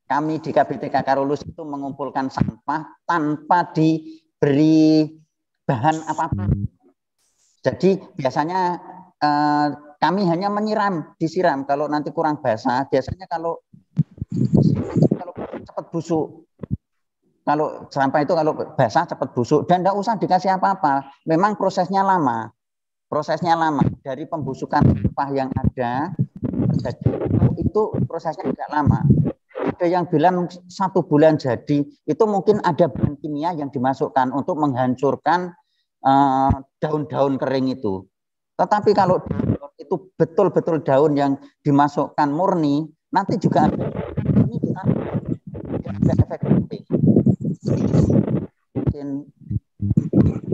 kami di KBTK Karolus itu mengumpulkan sampah tanpa diberi bahan apapun. Jadi biasanya kami hanya disiram kalau nanti kurang basah. Biasanya kalau cepat busuk. Kalau sampah itu kalau basah cepat busuk dan tidak usah dikasih apa-apa. Memang prosesnya lama. Dari pembusukan sampah yang ada itu prosesnya tidak lama. Ada yang bilang 1 bulan jadi. Itu mungkin ada bahan kimia yang dimasukkan untuk menghancurkan daun-daun kering itu. Tetapi kalau itu betul-betul daun yang dimasukkan murni, nanti juga ini kita tidak efek samping.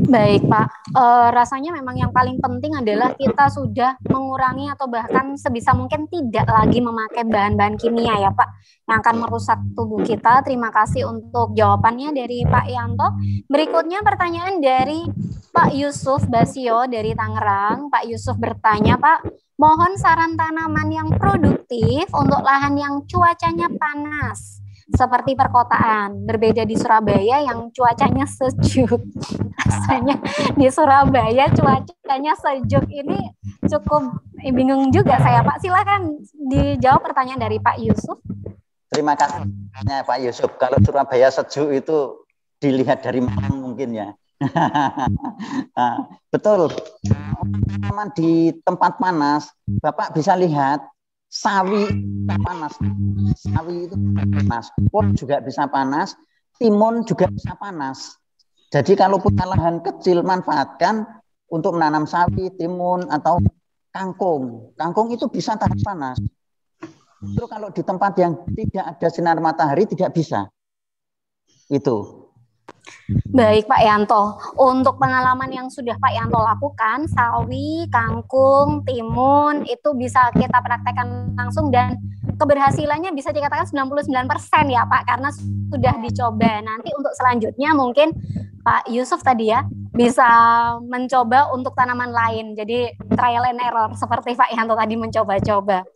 Baik Pak, rasanya memang yang paling penting adalah kita sudah mengurangi atau bahkan sebisa mungkin tidak lagi memakai bahan-bahan kimia ya Pak, yang akan merusak tubuh kita. Terima kasih untuk jawabannya dari Pak Yanto. Berikutnya pertanyaan dari Pak Yusuf Basio dari Tangerang. Pak Yusuf bertanya, Pak, mohon saran tanaman yang produktif untuk lahan yang cuacanya panas seperti perkotaan. Berbeda di Surabaya yang cuacanya sejuk. Rasanya di Surabaya cuacanya sejuk ini cukup bingung juga saya, Pak. Silakan dijawab pertanyaan dari Pak Yusuf. Terima kasih Pak Yusuf. Kalau Surabaya sejuk itu dilihat dari Malang mungkin ya. Betul. Teman di tempat panas, Bapak bisa lihat sawi panas, sawi itu panas, pot juga bisa panas, timun juga bisa panas. Jadi kalau punya lahan kecil manfaatkan untuk menanam sawi, timun atau kangkung. Kangkung itu bisa tahan panas. Justru kalau di tempat yang tidak ada sinar matahari tidak bisa. Itu. Baik Pak Yanto, untuk pengalaman yang sudah Pak Yanto lakukan, sawi, kangkung, timun, itu bisa kita praktekkan langsung dan keberhasilannya bisa dikatakan 99% ya Pak, karena sudah dicoba. Nanti untuk selanjutnya mungkin Pak Yusuf tadi ya, bisa mencoba untuk tanaman lain. Jadi trial and error, seperti Pak Yanto tadi mencoba-coba.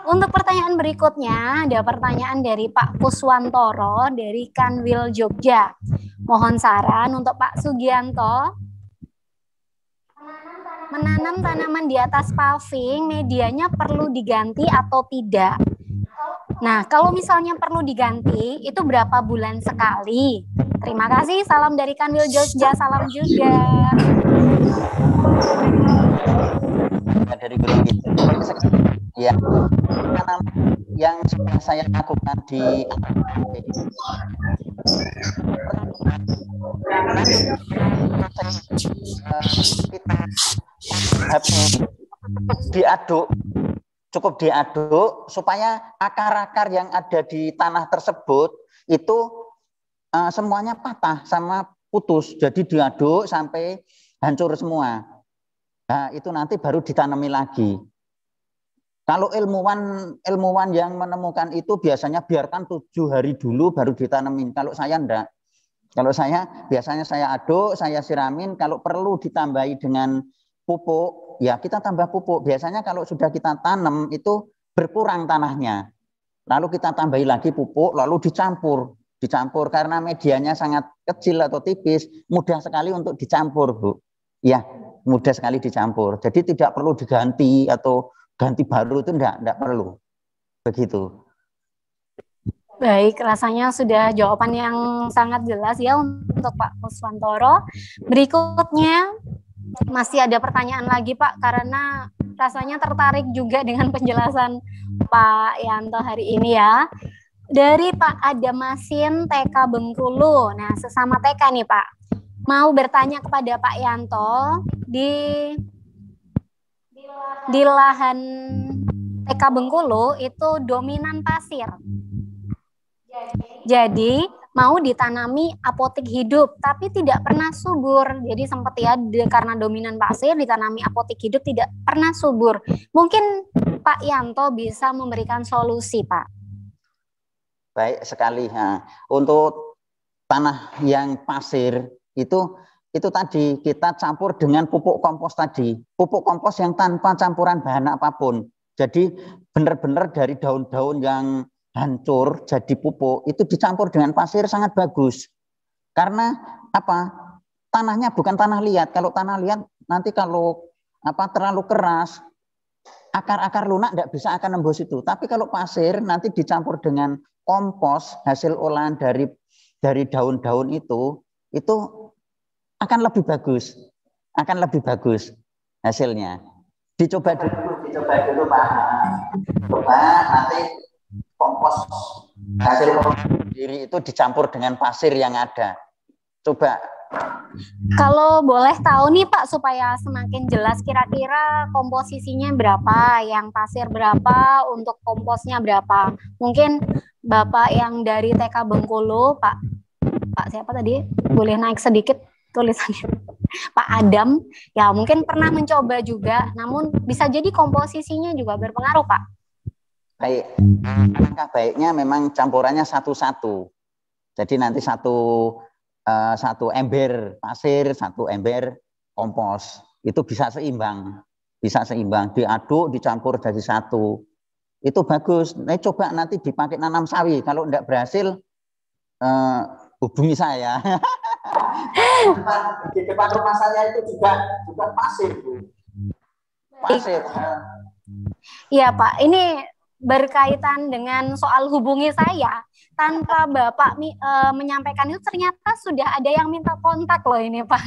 Untuk pertanyaan berikutnya, ada pertanyaan dari Pak Kuswantoro dari Kanwil Jogja. Mohon saran untuk Pak Sugianto. Menanam tanaman di atas paving, medianya perlu diganti atau tidak? Nah, kalau misalnya perlu diganti, itu berapa bulan sekali? Terima kasih, salam dari Kanwil Jogja, salam juga. Dari Gunung Kidul. Ya, yang sudah saya lakukan di cukup diaduk supaya akar-akar yang ada di tanah tersebut itu semuanya patah sama putus. Jadi diaduk sampai hancur semua. Nah, itu nanti baru ditanami lagi. Kalau ilmuwan yang menemukan itu biasanya biarkan 7 hari dulu baru ditanemin. Kalau saya enggak. Kalau saya biasanya saya aduk, saya siramin. Kalau perlu ditambahi dengan pupuk, ya kita tambah pupuk. Biasanya kalau sudah kita tanam itu berkurang tanahnya. Lalu kita tambahi lagi pupuk, lalu dicampur. Dicampur karena medianya sangat kecil atau tipis, mudah sekali untuk dicampur, Bu. Ya, mudah sekali dicampur. Jadi tidak perlu diganti atau ganti baru itu enggak perlu. Begitu. Baik, rasanya sudah jawaban yang sangat jelas ya untuk Pak Kuswantoro. Berikutnya masih ada pertanyaan lagi Pak, karena rasanya tertarik juga dengan penjelasan Pak Yanto hari ini ya. Dari Pak Adamasin TK Bengkulu. Nah, sesama TK nih Pak. Mau bertanya kepada Pak Yanto di lahan TK Bengkulu itu dominan pasir. Jadi mau ditanami apotik hidup tapi tidak pernah subur. Jadi sempat ya karena dominan pasir ditanami apotik hidup tidak pernah subur. Mungkin Pak Yanto bisa memberikan solusi, Pak. Baik sekali. Nah, untuk tanah yang pasir itu tadi kita campur dengan pupuk kompos tadi. Pupuk kompos yang tanpa campuran bahan apapun. Jadi benar-benar dari daun-daun yang hancur jadi pupuk itu dicampur dengan pasir sangat bagus. Karena apa? Tanahnya bukan tanah liat. Kalau tanah liat nanti kalau terlalu keras, akar-akar lunak tidak bisa akan nembus itu. Tapi kalau pasir nanti dicampur dengan kompos hasil olahan dari daun-daun itu akan lebih bagus. Akan lebih bagus hasilnya. Dicoba dulu Pak. Coba nanti kompos hasil sendiri itu dicampur dengan pasir yang ada. Coba. Kalau boleh tahu nih Pak, supaya semakin jelas kira-kira komposisinya berapa, yang pasir berapa, untuk komposnya berapa. Mungkin Bapak yang dari TK Bengkulu, Pak siapa tadi? Boleh naik sedikit tulisannya. Pak Adam, ya mungkin pernah mencoba juga, namun bisa jadi komposisinya juga berpengaruh Pak. Baik, langkah baiknya memang campurannya satu-satu. Jadi nanti satu ember pasir, satu ember kompos. Itu bisa seimbang. Diaduk, dicampur jadi satu. Itu bagus. Nah, coba nanti dipakai nanam sawi. Kalau tidak berhasil, hubungi saya. Di depan rumah saya itu juga pasir, Bu. Pasir. Iya Pak, ini berkaitan dengan soal hubungi saya. Tanpa Bapak menyampaikan itu ternyata sudah ada yang minta kontak loh ini Pak.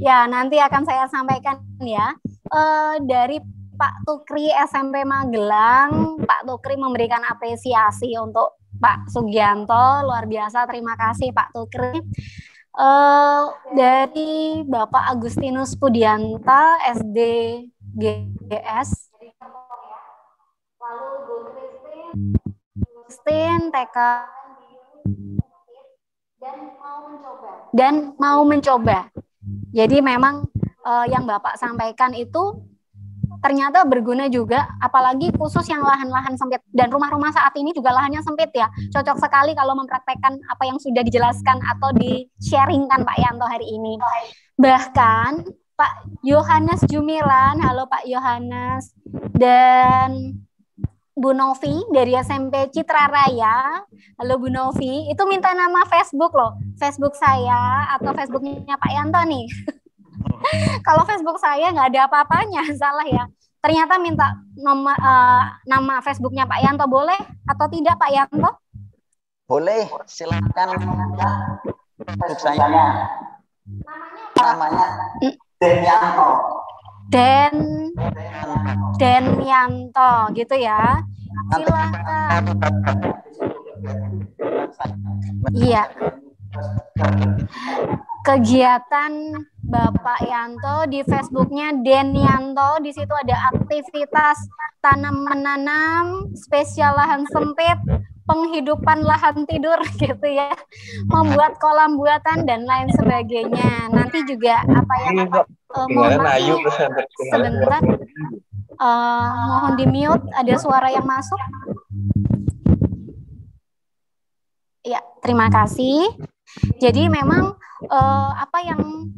Ya nanti akan saya sampaikan ya. Dari Pak Tukri SMP Magelang, Pak Tukri memberikan apresiasi untuk Pak Sugianto, luar biasa, terima kasih Pak Tukri. Dari Bapak Agustinus Pudianta SD GS, lalu Bu Christine TK dan mau mencoba. Jadi memang yang Bapak sampaikan itu ternyata berguna juga, apalagi khusus yang lahan-lahan sempit, dan rumah-rumah saat ini juga lahannya sempit ya. Cocok sekali kalau mempraktekkan apa yang sudah dijelaskan atau di-sharingkan Pak Yanto hari ini. Bahkan Pak Yohanes Jumilan, halo Pak Yohanes, dan Bu Novi dari SMP Citra Raya, halo Bu Novi, itu minta nama Facebook loh, Facebook saya atau Facebooknya Pak Yanto nih. Kalau Facebook saya nggak ada apa-apanya, salah ya. Ternyata minta nama Facebooknya Pak Yanto, boleh atau tidak Pak Yanto? Boleh, silakan. Facebook saya namanya Denyanto. Denyanto gitu ya. Silakan. Iya. Kegiatan Bapak Yanto di Facebooknya Denyanto, di situ ada aktivitas tanam menanam, spesial lahan sempit, penghidupan lahan tidur gitu ya, membuat kolam buatan dan lain sebagainya. Nanti juga apa yang mohon maaf sebentar, mohon di mute, ada suara yang masuk. Ya, terima kasih. Jadi memang apa yang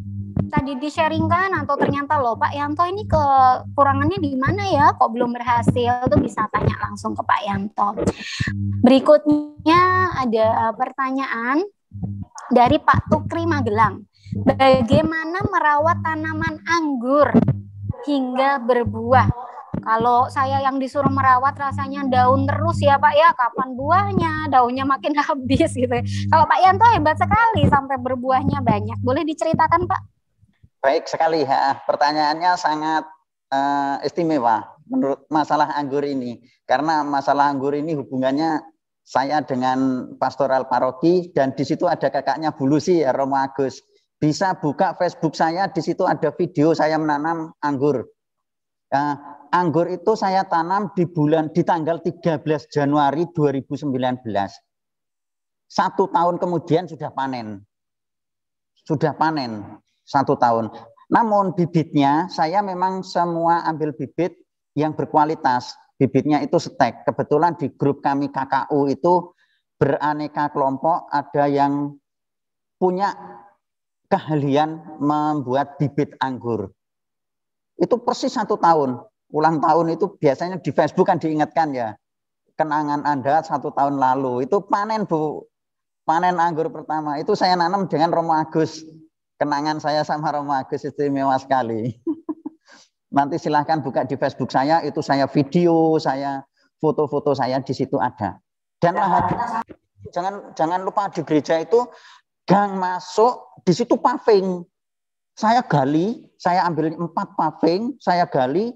tadi di-sharingkan atau ternyata loh Pak Yanto ini kekurangannya di mana ya, kok belum berhasil, tuh bisa tanya langsung ke Pak Yanto. Berikutnya ada pertanyaan dari Pak Tukri Magelang. Bagaimana merawat tanaman anggur hingga berbuah? Kalau saya yang disuruh merawat rasanya daun terus ya Pak ya, kapan buahnya, daunnya makin habis gitu. Kalau Pak Yanto hebat sekali sampai berbuahnya banyak. Boleh diceritakan Pak? Baik sekali ya, pertanyaannya sangat istimewa menurut masalah anggur ini. Karena masalah anggur ini hubungannya saya dengan pastoral paroki, dan di situ ada kakaknya Bu Lucy ya, Romo Agus. Bisa buka Facebook saya, di situ ada video saya menanam anggur. Anggur itu saya tanam di tanggal 13 Januari 2019. 1 tahun kemudian sudah panen. Sudah panen 1 tahun. Namun bibitnya saya memang semua ambil bibit yang berkualitas. Bibitnya itu stek. Kebetulan di grup kami KKU itu beraneka kelompok, ada yang punya keahlian membuat bibit anggur. Itu persis 1 tahun. Ulang tahun itu biasanya di Facebook kan diingatkan ya, kenangan Anda 1 tahun lalu. Itu panen Bu, panen anggur pertama. Itu saya nanam dengan Romo Agus. Kenangan saya sama Romo Agus istimewa sekali. Nanti silahkan buka di Facebook saya, itu saya video, saya foto-foto saya di situ ada. Dan jangan lupa di gereja itu gang masuk, di situ paving. Saya gali, saya ambil 4 paving, saya gali,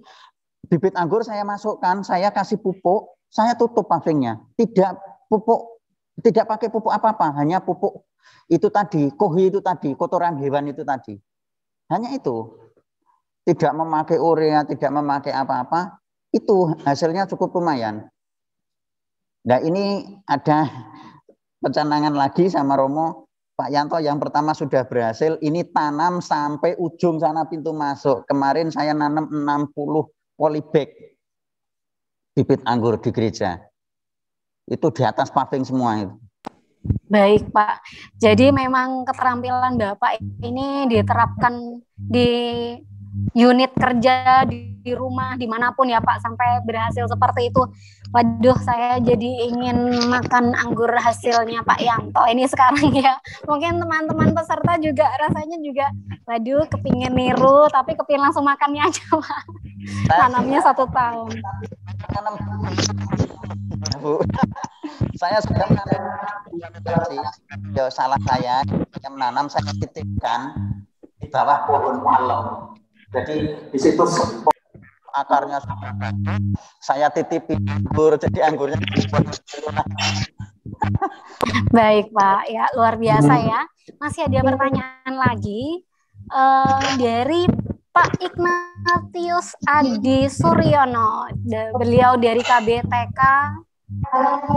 bibit anggur saya masukkan, saya kasih pupuk, saya tutup pavingnya. Tidak pakai pupuk apa-apa, hanya pupuk itu tadi, kohi itu tadi, kotoran hewan itu tadi. Hanya itu. Tidak memakai urea, tidak memakai apa-apa, itu hasilnya cukup lumayan. Nah ini ada pencanangan lagi sama Romo. Pak Yanto yang pertama sudah berhasil, ini tanam sampai ujung sana pintu masuk. Kemarin saya nanam 60 polybag bibit anggur di gereja. Itu di atas paving semua itu. Baik Pak, jadi memang keterampilan Bapak ini diterapkan di unit kerja, di rumah, dimanapun ya Pak, sampai berhasil seperti itu. Waduh, saya jadi ingin makan anggur hasilnya Pak Yanto ini sekarang ya. Mungkin teman-teman peserta juga rasanya juga, waduh, kepingin niru, tapi kepingin langsung makannya aja Pak. Tanamnya 1 tahun. Bu, saya sudah menanam, salah saya yang menanam, saya titipkan di bawah pohon palem. Jadi di situ akarnya saya titipin anggur, jadi anggurnya. Baik Pak, ya luar biasa ya. Masih ada pertanyaan lagi dari Pak Ignatius Adi Suryono. Beliau dari KBTK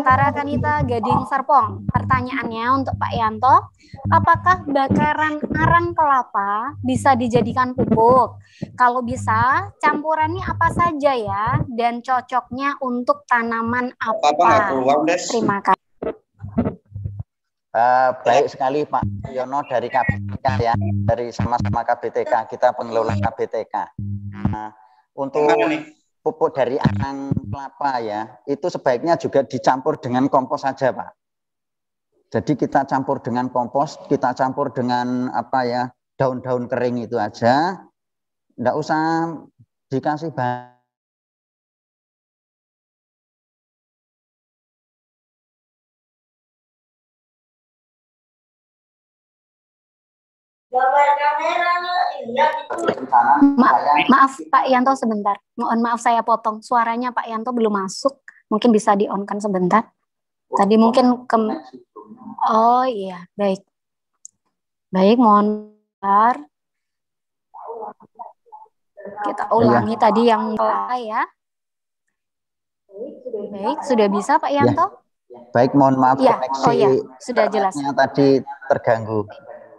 Tarakanita Gading Serpong. Pertanyaannya untuk Pak Yanto, apakah bakaran arang kelapa bisa dijadikan pupuk? Kalau bisa, campurannya apa saja ya? Dan cocoknya untuk tanaman apa? Terima kasih. Baik sekali Pak Yono dari KBTK ya, dari sama-sama KBTK, kita pengelola KBTK. Nah, untuk pupuk dari arang kelapa ya, itu sebaiknya juga dicampur dengan kompos saja Pak. Jadi kita campur dengan kompos, kita campur dengan apa ya, daun-daun kering itu aja, enggak usah dikasih bahan. Maaf Pak Yanto sebentar. Mohon maaf saya potong. Suaranya Pak Yanto belum masuk. Mungkin bisa di-on-kan sebentar. Tadi mungkin oh iya, baik. Baik, mohon bentar. Kita ulangi tadi yang ya. Baik, sudah bisa Pak Yanto? Ya. Baik, mohon maaf ya. koneksi. Oh ya, sudah jelas. Tadi terganggu.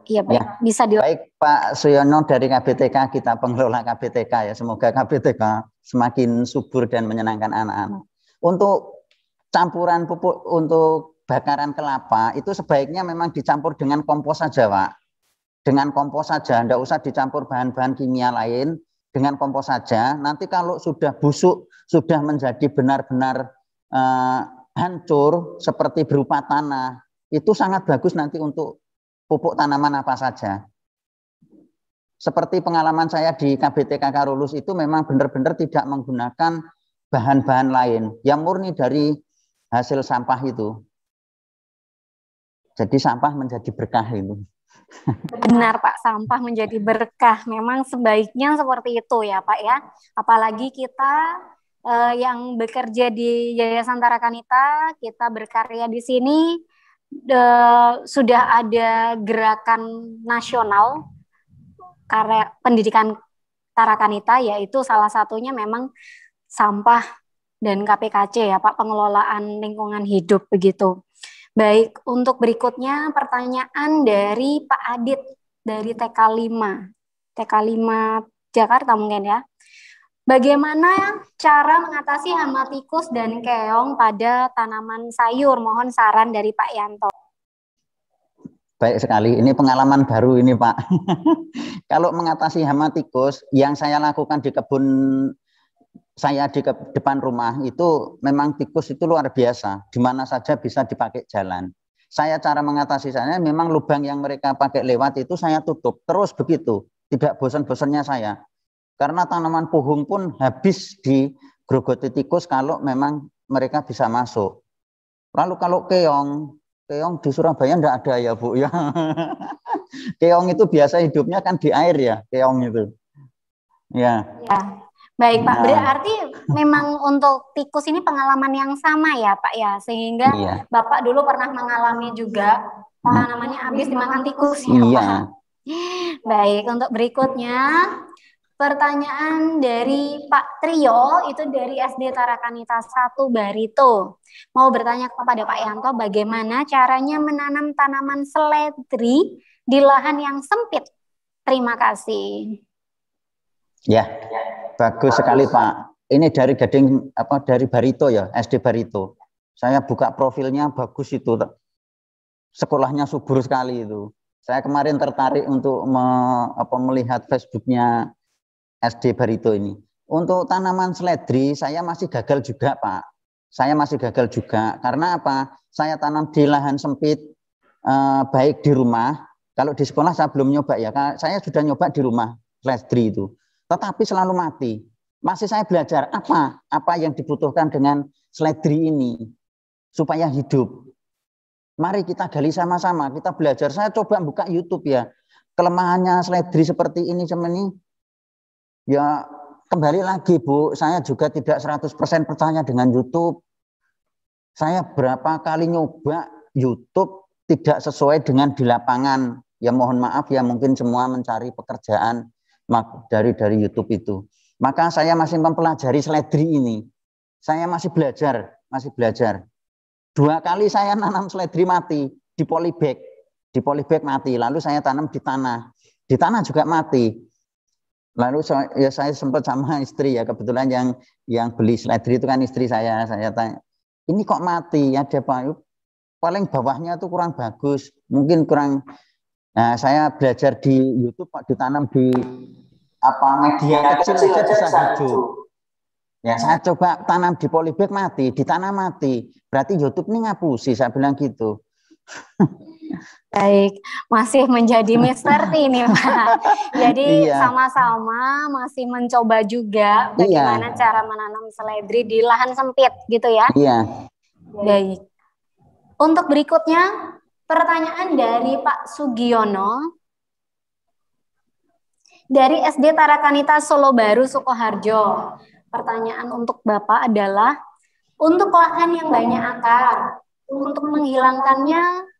Iya baik, ya. Bisa di. Baik Pak Suyono dari KBTK, kita pengelola KBTK ya. Semoga KBTK semakin subur dan menyenangkan anak-anak. Untuk campuran pupuk untuk bakaran kelapa itu sebaiknya memang dicampur dengan kompos saja Pak. Dengan kompos saja, tidak usah dicampur bahan-bahan kimia lain. Dengan kompos saja. Nanti kalau sudah busuk, sudah menjadi benar-benar hancur seperti berupa tanah, itu sangat bagus nanti untuk pupuk tanaman apa saja. Seperti pengalaman saya di KBTK Karolus itu memang benar-benar tidak menggunakan bahan-bahan lain yang murni dari hasil sampah itu. Jadi sampah menjadi berkah itu. Benar Pak, sampah menjadi berkah. Memang sebaiknya seperti itu ya Pak ya. Apalagi kita yang bekerja di Yayasan Tarakanita, kita berkarya di sini. Sudah ada gerakan nasional karya pendidikan Tarakanita, yaitu salah satunya memang sampah dan KPKC ya Pak, pengelolaan lingkungan hidup begitu. Baik, untuk berikutnya pertanyaan dari Pak Adit dari TK5 Jakarta mungkin ya. Bagaimana cara mengatasi hama tikus dan keong pada tanaman sayur? Mohon saran dari Pak Yanto. Baik sekali, ini pengalaman baru ini Pak. Kalau mengatasi hama tikus, yang saya lakukan di kebun saya di depan rumah itu memang tikus itu luar biasa. Di mana saja bisa dipakai jalan. Saya cara mengatasi saya memang lubang yang mereka pakai lewat itu saya tutup. Terus begitu, tidak bosan-bosannya saya. Karena tanaman pohon pun habis digerogoti tikus kalau memang mereka bisa masuk. Lalu kalau keong di Surabaya enggak ada ya Bu ya. Keong itu biasa hidupnya kan di air ya, keong itu. Ya. Ya. Baik Pak, berarti memang untuk tikus ini pengalaman yang sama ya Pak ya, sehingga Bapak dulu pernah mengalami juga tanamannya habis dimakan tikus ya Pak. Baik, untuk berikutnya pertanyaan dari Pak Trio, itu dari SD Tarakanita 1 Barito. Mau bertanya kepada Pak Yanto, bagaimana caranya menanam tanaman seledri di lahan yang sempit? Terima kasih. Ya, bagus sekali Pak. Ini dari dari Barito ya, SD Barito. Saya buka profilnya bagus itu. Sekolahnya subur sekali itu. Saya kemarin tertarik untuk melihat Facebooknya SD Barito ini. Untuk tanaman seledri saya masih gagal juga Pak. Saya masih gagal juga. Karena apa? Saya tanam di lahan sempit, baik di rumah. Kalau di sekolah saya belum nyoba ya. Saya sudah nyoba di rumah seledri itu. Tetapi selalu mati. Masih saya belajar apa yang dibutuhkan dengan seledri ini supaya hidup. Mari kita gali sama-sama, kita belajar. Saya coba buka YouTube ya. Kelemahannya seledri seperti ini ya kembali lagi Bu, saya juga tidak 100% percaya dengan YouTube. Saya berapa kali nyoba YouTube tidak sesuai dengan di lapangan. Ya mohon maaf ya, mungkin semua mencari pekerjaan dari YouTube itu. Maka saya masih mempelajari seledri ini. Saya masih belajar. masih belajar. 2 kali saya nanam seledri mati di polybag. Di polybag mati, lalu saya tanam di tanah. Di tanah juga mati. Lalu saya sempat sama istri ya, kebetulan yang beli seledri itu kan istri saya tanya, ini kok mati? Ada apa? Paling bawahnya tuh kurang bagus, mungkin kurang. Nah, saya belajar di YouTube Pak, ditanam di media kecil aja bisa hijau. Ya, saya coba tanam di polybag mati, di tanah mati. Berarti YouTube ini ngapusi, saya bilang gitu. Baik, masih menjadi misteri ini Pak. Jadi Iya. sama-sama masih mencoba juga bagaimana cara menanam seledri di lahan sempit gitu ya. Iya. Baik. Untuk berikutnya pertanyaan dari Pak Sugiono dari SD Tarakanita Solo Baru Sukoharjo. Pertanyaan untuk Bapak adalah, untuk lahan yang banyak akar, untuk menghilangkannya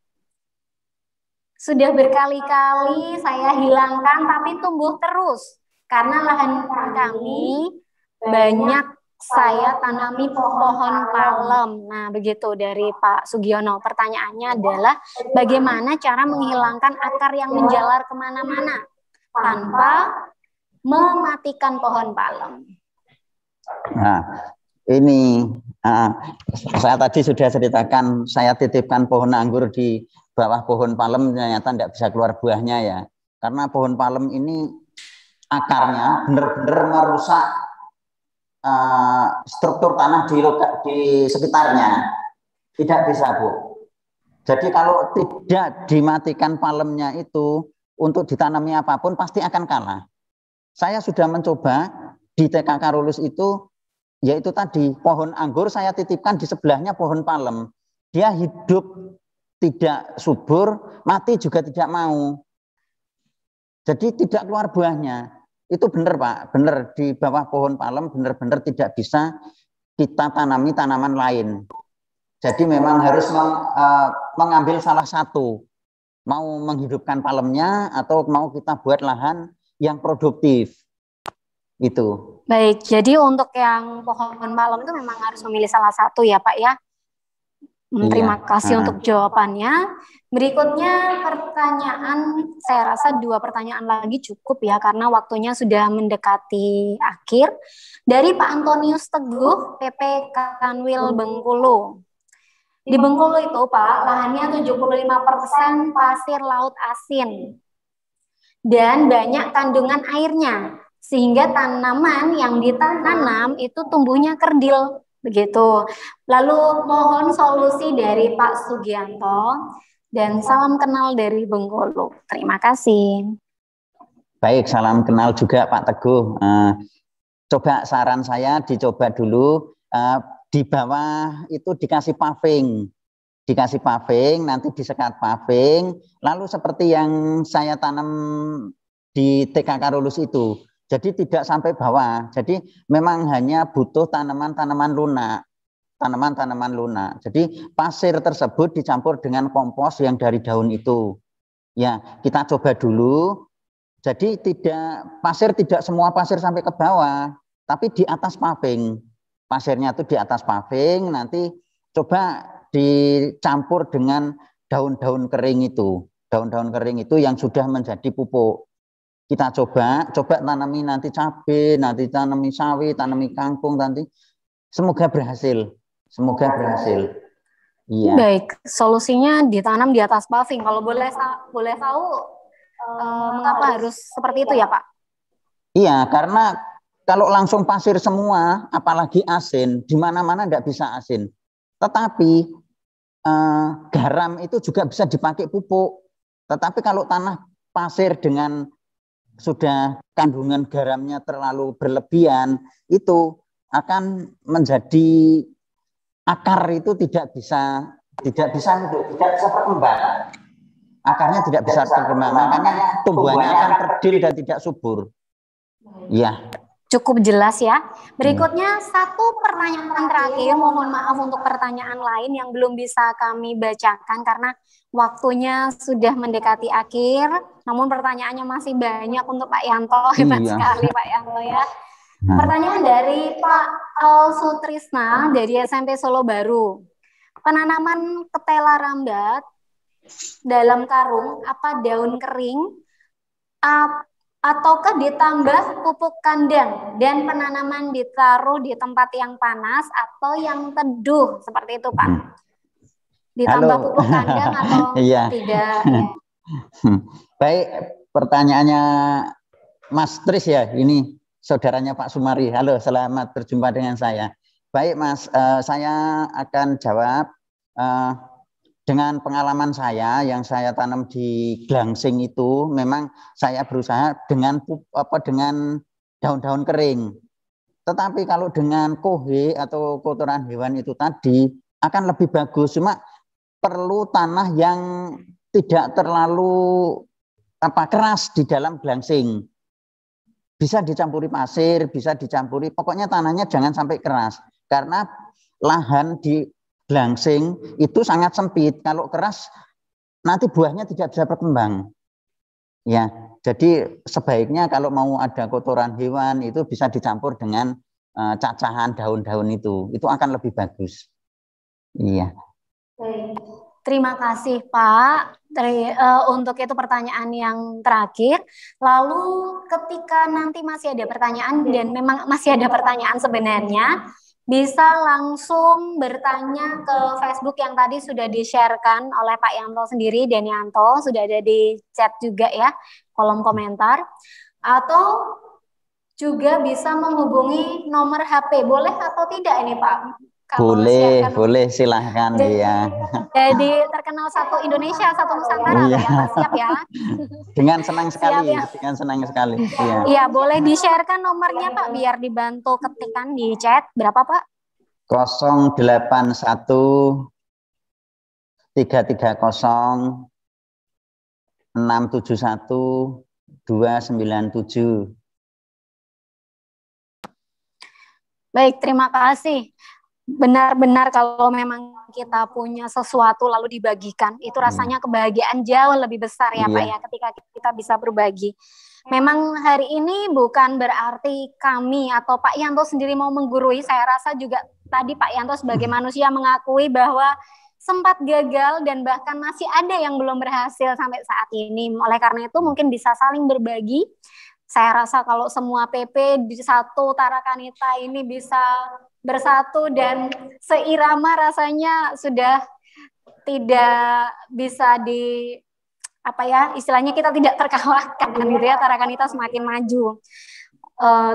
sudah berkali-kali saya hilangkan tapi tumbuh terus karena lahan kami banyak saya tanami pohon palem. Nah, begitu dari Pak Sugiono. Pertanyaannya adalah bagaimana cara menghilangkan akar yang menjalar kemana-mana tanpa mematikan pohon palem. Nah, ini saya tadi sudah ceritakan, saya titipkan pohon anggur di bawah pohon palem, ternyata tidak bisa keluar buahnya ya. Karena pohon palem ini akarnya benar-benar merusak struktur tanah di sekitarnya. Tidak bisa, Bu. Jadi kalau tidak dimatikan palemnya itu, untuk ditanami apapun pasti akan kalah. Saya sudah mencoba di TK Karolus itu, yaitu tadi pohon anggur saya titipkan di sebelahnya pohon palem. Dia hidup tidak subur, mati juga tidak mau. Jadi tidak keluar buahnya. Itu benar Pak, benar di bawah pohon palem benar-benar tidak bisa kita tanami tanaman lain. Jadi memang harus mengambil salah satu. Mau menghidupkan palemnya atau mau kita buat lahan yang produktif. Itu. Baik, jadi untuk yang pohon palem itu memang harus memilih salah satu ya Pak ya. Terima kasih untuk jawabannya. Berikutnya pertanyaan, saya rasa 2 pertanyaan lagi cukup ya karena waktunya sudah mendekati akhir. Dari Pak Antonius Teguh, PP Kanwil Bengkulu. Di Bengkulu itu Pak, lahannya 75% pasir laut asin dan banyak kandungan airnya, sehingga tanaman yang ditanam itu tumbuhnya kerdil. Begitu. Lalu mohon solusi dari Pak Sugianto dan salam kenal dari Bengkulu. Terima kasih. Baik, salam kenal juga Pak Teguh. Coba saran saya dicoba dulu di bawah itu dikasih paving, nanti disekat paving, lalu seperti yang saya tanam di TK Karolus itu. Jadi tidak sampai bawah. Jadi memang hanya butuh tanaman-tanaman lunak. Jadi pasir tersebut dicampur dengan kompos yang dari daun itu. Ya, kita coba dulu. Jadi pasir tidak semua pasir sampai ke bawah, tapi di atas paving. Pasirnya itu di atas paving, nanti coba dicampur dengan daun-daun kering itu. Daun-daun kering itu yang sudah menjadi pupuk. Kita coba tanami nanti cabai, nanti tanami sawi, tanami kangkung nanti. Semoga berhasil. Iya. Baik, solusinya ditanam di atas paving. Kalau boleh tahu mengapa harus seperti itu ya Pak? Iya, karena kalau langsung pasir semua, apalagi asin, di mana-mana tidak bisa asin. Tetapi garam itu juga bisa dipakai pupuk. Tetapi kalau tanah pasir dengan sudah kandungan garamnya terlalu berlebihan, itu akan menjadi akar itu tidak bisa berkembang. Akarnya tidak bisa berkembang, makanya tumbuhannya akan kerdil dan tidak subur. Ya. Cukup jelas ya. Berikutnya 1 pertanyaan terakhir, mohon maaf untuk pertanyaan lain yang belum bisa kami bacakan karena waktunya sudah mendekati akhir. Namun pertanyaannya masih banyak untuk Pak Yanto, hebat sekali Pak Yanto ya. Pertanyaan dari Pak Sutrisna dari SMP Solo Baru. Penanaman ketela rambat dalam karung apa daun kering ataukah ditambah pupuk kandang dan penanaman ditaruh di tempat yang panas atau yang teduh seperti itu Pak? Ditambah pupuk kandang atau tidak? Baik, pertanyaannya Mas Tris ya, ini saudaranya Pak Sumari. Halo, selamat berjumpa dengan saya. Baik Mas, saya akan jawab dengan pengalaman saya yang saya tanam di glangsing itu, memang saya berusaha dengan daun-daun kering. Tetapi kalau dengan kohe atau kotoran hewan itu tadi akan lebih bagus. Cuma perlu tanah yang tidak terlalu keras di dalam glangsing. Bisa dicampuri pasir, bisa dicampuri, pokoknya tanahnya jangan sampai keras. Karena lahan di glangsing itu sangat sempit. Kalau keras nanti buahnya tidak bisa berkembang. Ya, jadi sebaiknya kalau mau ada kotoran hewan itu bisa dicampur dengan cacahan daun-daun itu akan lebih bagus. Iya. Terima kasih Pak untuk itu pertanyaan yang terakhir. Lalu ketika nanti masih ada pertanyaan dan memang masih ada pertanyaan sebenarnya, bisa langsung bertanya ke Facebook yang tadi sudah di-sharekan oleh Pak Yanto sendiri, dan Yanto sudah ada di chat juga ya, kolom komentar. Atau juga bisa menghubungi nomor HP, boleh atau tidak ini Pak? Boleh, silahkan ya. Jadi terkenal satu Indonesia, satu Nusantara, ya, Pak, siap ya. Dengan senang sekali, siap, ya. Dengan senang sekali. Iya, ya, boleh di-sharekan nomornya Pak, biar dibantu ketikan di chat. Berapa Pak? 081 330 671 297. Baik, terima kasih. Benar-benar kalau memang kita punya sesuatu lalu dibagikan, itu rasanya kebahagiaan jauh lebih besar ya Pak ya, ketika kita bisa berbagi. Memang hari ini bukan berarti kami atau Pak Yanto sendiri mau menggurui. Saya rasa juga tadi Pak Yanto sebagai manusia mengakui bahwa sempat gagal dan bahkan masih ada yang belum berhasil sampai saat ini. Oleh karena itu mungkin bisa saling berbagi. Saya rasa kalau semua PP di satu Tarakanita ini bisa bersatu dan seirama, rasanya sudah tidak bisa istilahnya kita tidak terkalahkan gitu ya, Tarakanita semakin maju.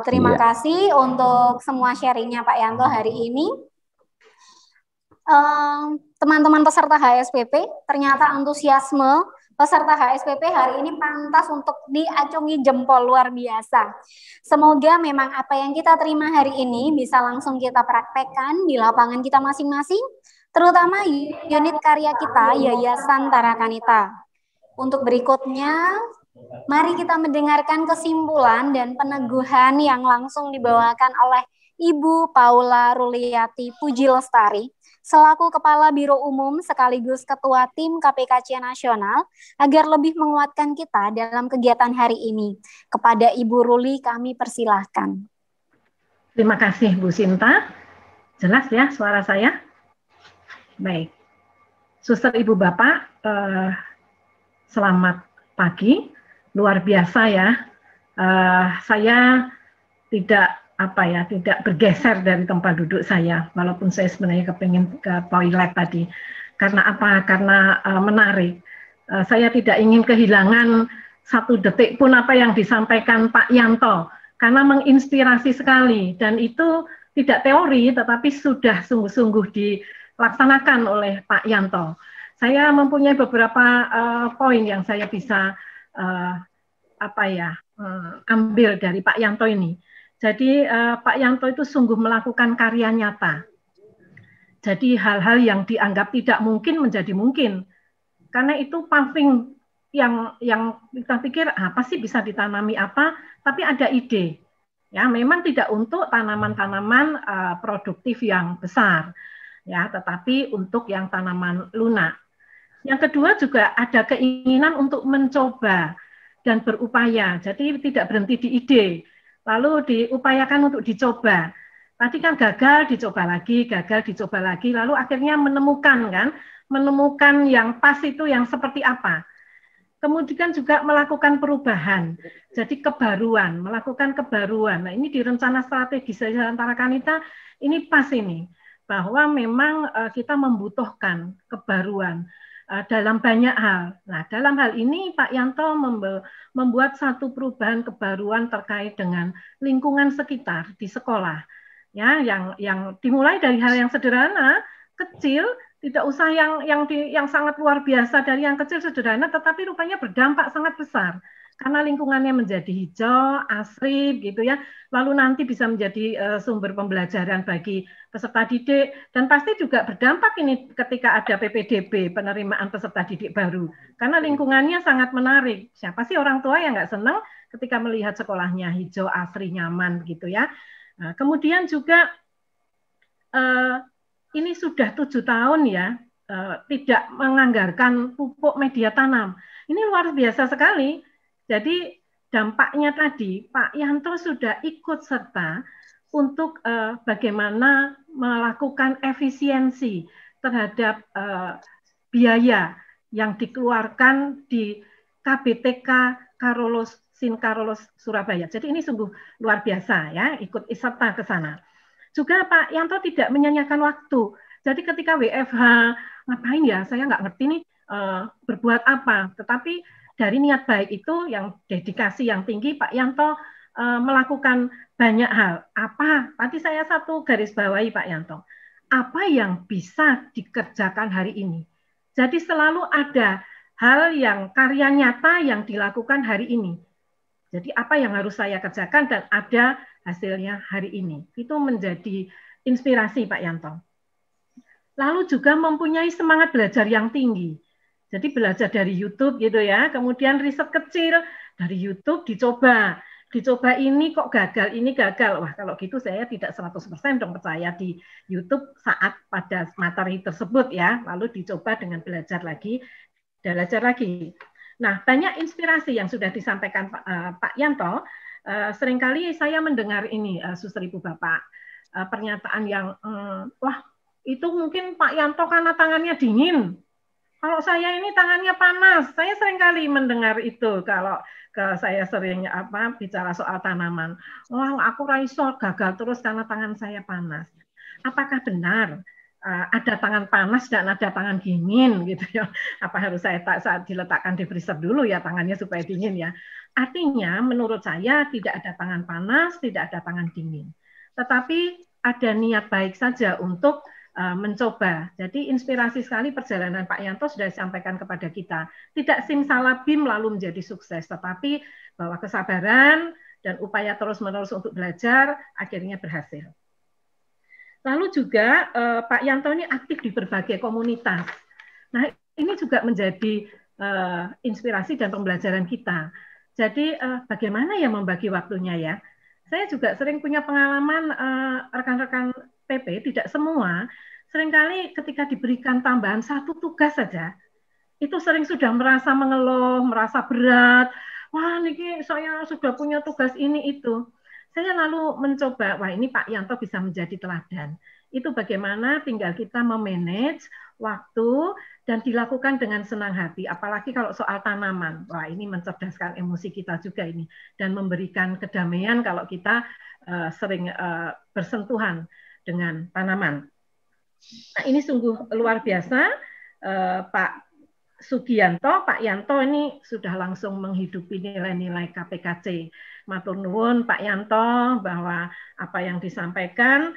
Terima kasih untuk semua sharingnya Pak Yanto hari ini. Teman-teman peserta HSPP, ternyata antusiasme peserta HSPP hari ini pantas untuk diacungi jempol, luar biasa. Semoga memang apa yang kita terima hari ini bisa langsung kita praktekkan di lapangan kita masing-masing, terutama unit karya kita, Yayasan Tarakanita. Untuk berikutnya, mari kita mendengarkan kesimpulan dan peneguhan yang langsung dibawakan oleh Ibu Paula Ruliati Puji Lestari, selaku Kepala Biro Umum sekaligus Ketua Tim KPKC Nasional, agar lebih menguatkan kita dalam kegiatan hari ini. Kepada Ibu Ruli kami persilahkan. Terima kasih Bu Sinta. Jelas ya suara saya? Baik. Suster Ibu Bapak, selamat pagi. Luar biasa ya. Saya tidak bergeser dari tempat duduk saya, walaupun saya sebenarnya kepingin ke toilet tadi. Karena apa? Karena menarik. Saya tidak ingin kehilangan satu detik pun apa yang disampaikan Pak Yanto, karena menginspirasi sekali, dan itu tidak teori, tetapi sudah sungguh-sungguh dilaksanakan oleh Pak Yanto. Saya mempunyai beberapa poin yang saya bisa ambil dari Pak Yanto ini. Jadi Pak Yanto itu sungguh melakukan karya nyata. Jadi hal-hal yang dianggap tidak mungkin menjadi mungkin. Karena itu paving yang kita pikir apa sih bisa ditanami apa, tapi ada ide. Ya, memang tidak untuk tanaman-tanaman produktif yang besar, ya, tetapi untuk yang tanaman lunak. Yang kedua juga ada keinginan untuk mencoba dan berupaya. Jadi tidak berhenti di ide. lalu diupayakan untuk dicoba. Tadi kan gagal, dicoba lagi, lalu akhirnya menemukan yang pas itu yang seperti apa. Kemudian juga melakukan perubahan, jadi melakukan kebaruan. Nah, ini di rencana strategis antara Kanita ini pas ini, bahwa memang kita membutuhkan kebaruan dalam banyak hal. Nah, dalam hal ini Pak Yanto membuat satu perubahan kebaruan terkait dengan lingkungan sekitar di sekolah. Ya, yang dimulai dari hal yang sederhana, kecil, tidak usah yang sangat luar biasa, dari yang kecil sederhana, tetapi rupanya berdampak sangat besar karena lingkungannya menjadi hijau, asri, gitu ya. Lalu nanti bisa menjadi sumber pembelajaran bagi peserta didik, dan pasti juga berdampak ini ketika ada PPDB, penerimaan peserta didik baru, karena lingkungannya sangat menarik. Siapa sih orang tua yang nggak senang ketika melihat sekolahnya hijau, asri, nyaman, gitu ya. Nah, kemudian juga ini sudah 7 tahun ya, tidak menganggarkan pupuk media tanam. Ini luar biasa sekali. Jadi dampaknya tadi Pak Yanto sudah ikut serta untuk bagaimana melakukan efisiensi terhadap biaya yang dikeluarkan di KBTK Carolus Sin Carolus Surabaya. Jadi ini sungguh luar biasa ya, ikut serta ke sana. Juga Pak Yanto tidak menyanyiakan waktu. Jadi ketika WFH, ngapain ya, saya nggak ngerti nih berbuat apa. Tetapi dari niat baik itu, yang dedikasi yang tinggi, Pak Yanto melakukan banyak hal. Apa? Tadi saya satu garis bawahi Pak Yanto. Apa yang bisa dikerjakan hari ini? Jadi selalu ada hal yang karya nyata yang dilakukan hari ini. Jadi apa yang harus saya kerjakan dan ada hasilnya hari ini. Itu menjadi inspirasi Pak Yanto. Lalu juga mempunyai semangat belajar yang tinggi. Jadi belajar dari YouTube gitu ya, kemudian riset kecil dari YouTube dicoba. Dicoba ini kok gagal, ini gagal. Wah, kalau gitu saya tidak 100% dong percaya di YouTube saat pada materi tersebut ya. Lalu dicoba dengan belajar lagi. Nah, banyak inspirasi yang sudah disampaikan Pak Yanto. Seringkali saya mendengar ini, Suster Ibu Bapak, pernyataan yang, wah itu mungkin Pak Yanto karena tangannya dingin. Kalau saya ini tangannya panas. Saya seringkali mendengar itu kalau saya sering bicara soal tanaman. Wah, aku raiso gagal terus karena tangan saya panas. Apakah benar ada tangan panas dan ada tangan dingin gitu ya? Apa harus saya saat diletakkan di freezer dulu ya tangannya supaya dingin ya? Artinya menurut saya tidak ada tangan panas, tidak ada tangan dingin. Tetapi ada niat baik saja untuk mencoba. Jadi inspirasi sekali perjalanan Pak Yanto sudah disampaikan kepada kita. Tidak simsalabim lalu menjadi sukses, tetapi bahwa kesabaran dan upaya terus-menerus untuk belajar akhirnya berhasil. Lalu juga Pak Yanto ini aktif di berbagai komunitas. Nah, ini juga menjadi inspirasi dan pembelajaran kita. Jadi bagaimana ya membagi waktunya ya? Saya juga sering punya pengalaman rekan-rekan PP, tidak semua, seringkali ketika diberikan tambahan satu tugas saja, itu sering sudah merasa mengeluh, merasa berat, wah niki saya sudah punya tugas ini itu. Saya lalu mencoba, wah ini Pak Yanto bisa menjadi teladan. Itu bagaimana tinggal kita memanage waktu dan dilakukan dengan senang hati. Apalagi kalau soal tanaman, wah ini mencerdaskan emosi kita juga ini. Dan memberikan kedamaian kalau kita sering bersentuhan dengan tanaman. Nah ini sungguh luar biasa, Pak Sugianto, Pak Yanto ini sudah langsung menghidupi nilai-nilai KPKC. Matur nuwun Pak Yanto bahwa apa yang disampaikan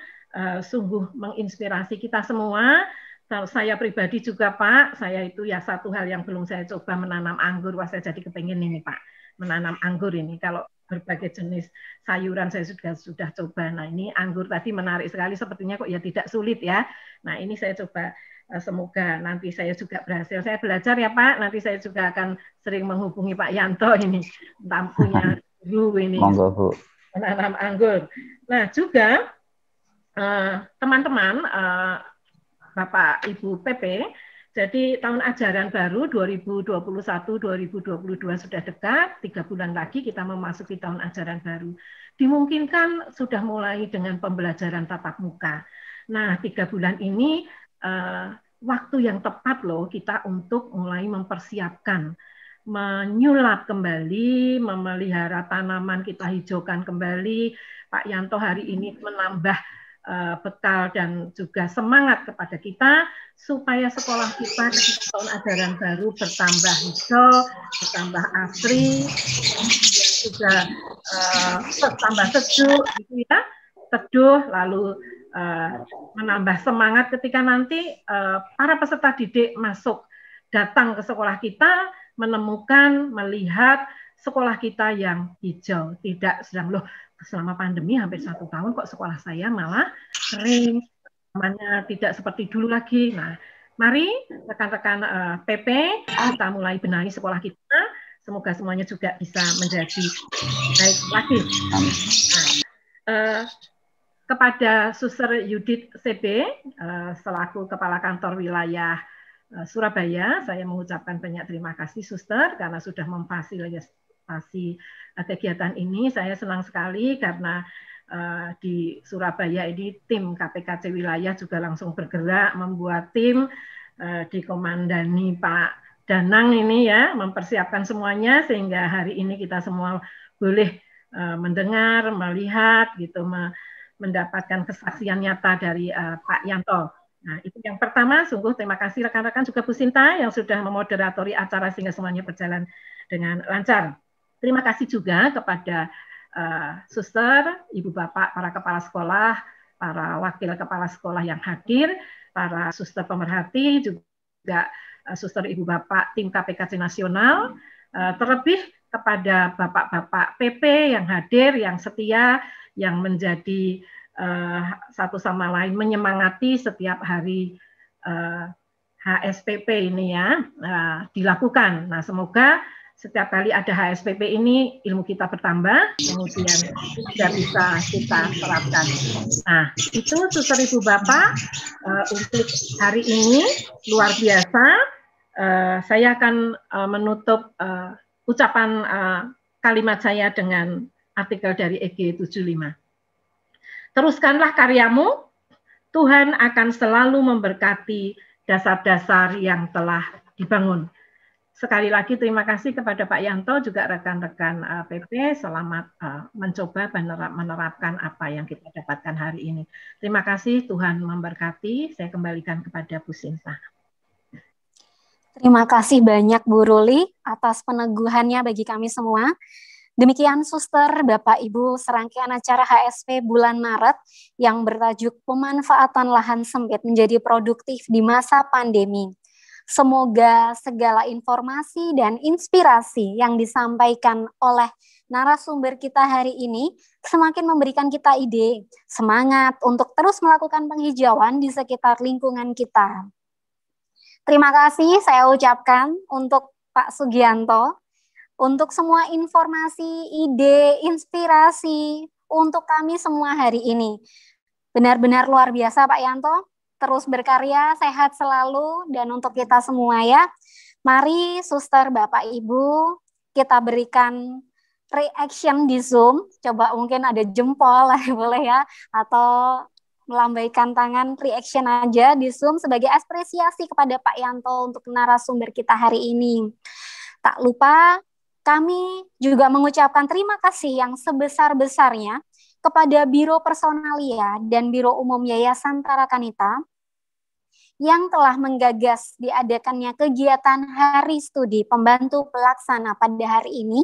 sungguh menginspirasi kita semua. Saya pribadi juga Pak, saya itu ya satu hal yang belum saya coba menanam anggur. Wah saya jadi kepengen ini Pak, menanam anggur ini. Kalau berbagai jenis sayuran saya sudah coba. Nah ini anggur tadi menarik sekali, sepertinya kok ya tidak sulit ya. Nah ini saya coba, semoga nanti saya juga berhasil. Saya belajar ya Pak, nanti saya juga akan sering menghubungi Pak Yanto ini, punya guru ini. Monggo Bu. Menanam anggur. Nah juga teman-teman, Bapak Ibu PP, Jadi tahun ajaran baru 2021-2022 sudah dekat, 3 bulan lagi kita memasuki tahun ajaran baru. Dimungkinkan sudah mulai dengan pembelajaran tatap muka. Nah, 3 bulan ini waktu yang tepat loh kita untuk mulai mempersiapkan, menyulap kembali, memelihara tanaman, kita hijaukan kembali. Pak Yanto hari ini menambah bekal dan juga semangat kepada kita supaya sekolah kita ketika tahun ajaran baru bertambah hijau, bertambah asri, juga bertambah sejuk, gitu ya, teduh, lalu menambah semangat ketika nanti para peserta didik masuk datang ke sekolah kita, menemukan, melihat sekolah kita yang hijau, tidak sedang loh selama pandemi hampir 1 tahun kok sekolah saya malah kering, namanya tidak seperti dulu lagi. Nah, mari rekan-rekan PP kita mulai benahi sekolah kita. Semoga semuanya juga bisa menjadi baik lagi. Nah, kepada Suster Yudit CB selaku Kepala Kantor Wilayah Surabaya, saya mengucapkan banyak terima kasih Suster karena sudah memfasilitasi kegiatan ini. Saya senang sekali karena di Surabaya ini tim KPKC wilayah juga langsung bergerak membuat tim dikomandani Pak Danang ini ya, mempersiapkan semuanya sehingga hari ini kita semua boleh mendengar, melihat gitu, mendapatkan kesaksian nyata dari Pak Yanto. Nah, itu yang pertama, sungguh terima kasih rekan-rekan juga Bu Sinta yang sudah memoderatori acara sehingga semuanya berjalan dengan lancar. Terima kasih juga kepada suster, ibu bapak, para kepala sekolah, para wakil kepala sekolah yang hadir, para suster pemerhati, juga suster ibu bapak tim KPKC nasional, terlebih kepada bapak-bapak PP yang hadir, yang setia, yang menjadi satu sama lain menyemangati setiap hari HSPP ini ya dilakukan. Nah, semoga setiap kali ada HSPP ini ilmu kita bertambah, kemudian juga bisa kita terapkan. Nah, itu suster ibu bapak untuk hari ini luar biasa. Saya akan menutup ucapan kalimat saya dengan artikel dari EG 75. Teruskanlah karyamu, Tuhan akan selalu memberkati dasar-dasar yang telah dibangun. Sekali lagi terima kasih kepada Pak Yanto, juga rekan-rekan PP, selamat mencoba menerapkan apa yang kita dapatkan hari ini. Terima kasih, Tuhan memberkati. Saya kembalikan kepada Bu Sinta. Terima kasih banyak Bu Ruli atas peneguhannya bagi kami semua. Demikian Suster, Bapak Ibu, serangkaian acara HSP bulan Maret yang bertajuk pemanfaatan lahan sempit menjadi produktif di masa pandemi. Semoga segala informasi dan inspirasi yang disampaikan oleh narasumber kita hari ini semakin memberikan kita ide, semangat untuk terus melakukan penghijauan di sekitar lingkungan kita. Terima kasih saya ucapkan untuk Pak Sugianto, untuk semua informasi, ide, inspirasi untuk kami semua hari ini. Benar-benar luar biasa Pak Yanto. Terus berkarya, sehat selalu, dan untuk kita semua ya. Mari Suster, Bapak, Ibu, kita berikan reaction di Zoom. Coba mungkin ada jempol, boleh ya, atau melambaikan tangan reaction aja di Zoom sebagai apresiasi kepada Pak Yanto untuk narasumber kita hari ini. Tak lupa, kami juga mengucapkan terima kasih yang sebesar-besarnya kepada Biro Personalia dan Biro Umum Yayasan Tarakanita yang telah menggagas diadakannya kegiatan Hari Studi Pembantu Pelaksana pada hari ini,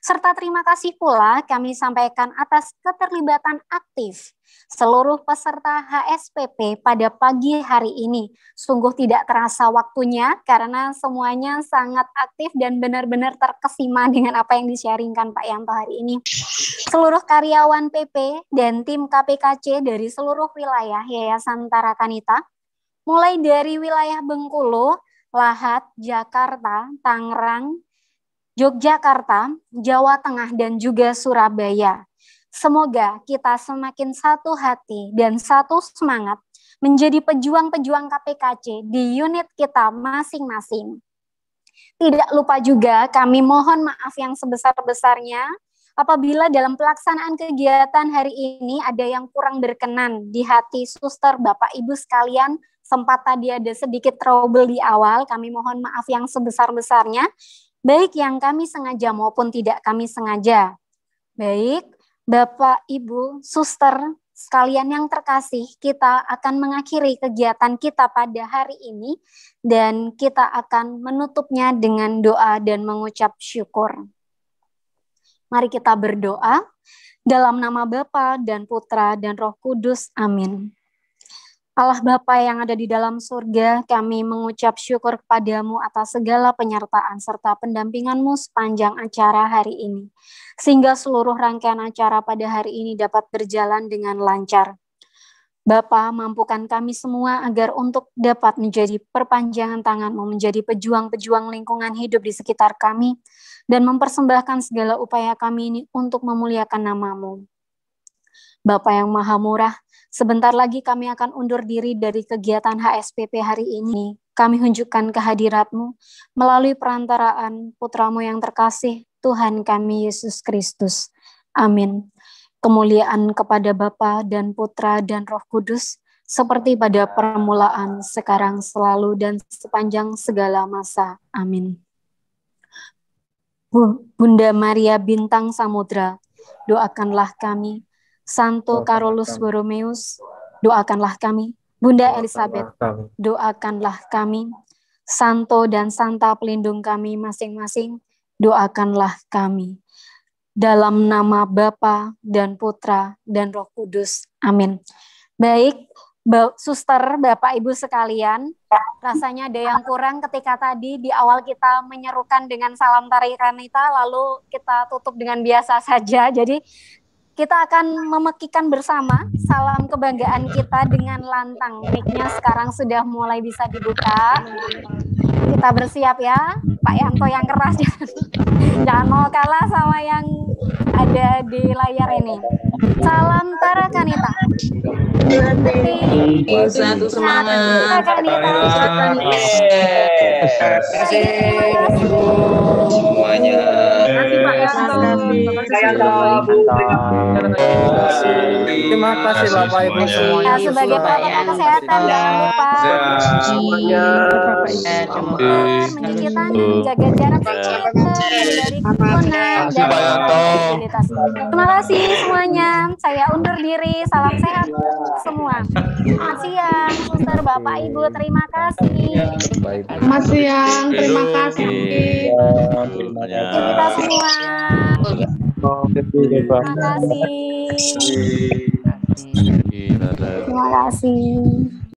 serta terima kasih pula kami sampaikan atas keterlibatan aktif seluruh peserta HSPP pada pagi hari ini. Sungguh tidak terasa waktunya karena semuanya sangat aktif dan benar-benar terkesima dengan apa yang di-sharingkan Pak Yanto hari ini. Seluruh karyawan PP dan tim KPKC dari seluruh wilayah Yayasan Tarakanita, mulai dari wilayah Bengkulu, Lahat, Jakarta, Tangerang, Yogyakarta, Jawa Tengah, dan juga Surabaya. Semoga kita semakin satu hati dan satu semangat menjadi pejuang-pejuang KPKC di unit kita masing-masing. Tidak lupa juga kami mohon maaf yang sebesar-besarnya apabila dalam pelaksanaan kegiatan hari ini ada yang kurang berkenan di hati suster, Bapak, Ibu sekalian. Sempat tadi ada sedikit trouble di awal, kami mohon maaf yang sebesar-besarnya, baik yang kami sengaja maupun tidak kami sengaja. Baik, Bapak, Ibu, suster sekalian yang terkasih, kita akan mengakhiri kegiatan kita pada hari ini dan kita akan menutupnya dengan doa dan mengucap syukur. Mari kita berdoa dalam nama Bapa dan Putra dan Roh Kudus. Amin. Allah Bapa yang ada di dalam surga, kami mengucap syukur kepadamu atas segala penyertaan serta pendampinganmu sepanjang acara hari ini. Sehingga seluruh rangkaian acara pada hari ini dapat berjalan dengan lancar. Bapa, mampukan kami semua agar untuk dapat menjadi perpanjangan tangan-mu, menjadi pejuang-pejuang lingkungan hidup di sekitar kami, dan mempersembahkan segala upaya kami ini untuk memuliakan nama-Mu. Bapa yang Maha Murah, sebentar lagi kami akan undur diri dari kegiatan HSPP hari ini. Kami hunjukkan kehadirat-Mu melalui perantaraan Putra-Mu yang terkasih, Tuhan kami Yesus Kristus. Amin. Kemuliaan kepada Bapa dan Putra dan Roh Kudus, seperti pada permulaan, sekarang, selalu, dan sepanjang segala masa. Amin. Bunda Maria Bintang Samudra, doakanlah kami. Santo Carolus Borromeus, doakanlah kami. Bunda Elizabeth, doakanlah kami. Santo dan Santa pelindung kami masing-masing, doakanlah kami. Dalam nama Bapa dan Putra dan Roh Kudus. Amin. Baik, suster, Bapak, Ibu sekalian, rasanya ada yang kurang ketika tadi di awal kita menyerukan dengan salam tarikanita, lalu kita tutup dengan biasa saja. Jadi kita akan memekikan bersama salam kebanggaan kita dengan lantang. Mic-nya sekarang sudah mulai bisa dibuka. Kita bersiap ya, Pak Yanto yang keras. Jangan mau kalah sama yang ada di layar ini. Salam Tarakanita. Satu semangat. Semuanya. Terima kasih Bapak Ibu semuanya. Sebagai protokol kesehatan jangan lupa Semuanya. mencuci tangan, menjaga jarak 1 meter dari kerumunan dan mobilitas. Terima kasih semuanya. Saya undur diri. Salam sehat semua. Selamat siang, suster, Bapak, Ibu. Terima kasih. Selamat siang. Terima kasih. Kita semua. Terima kasih. Terima kasih.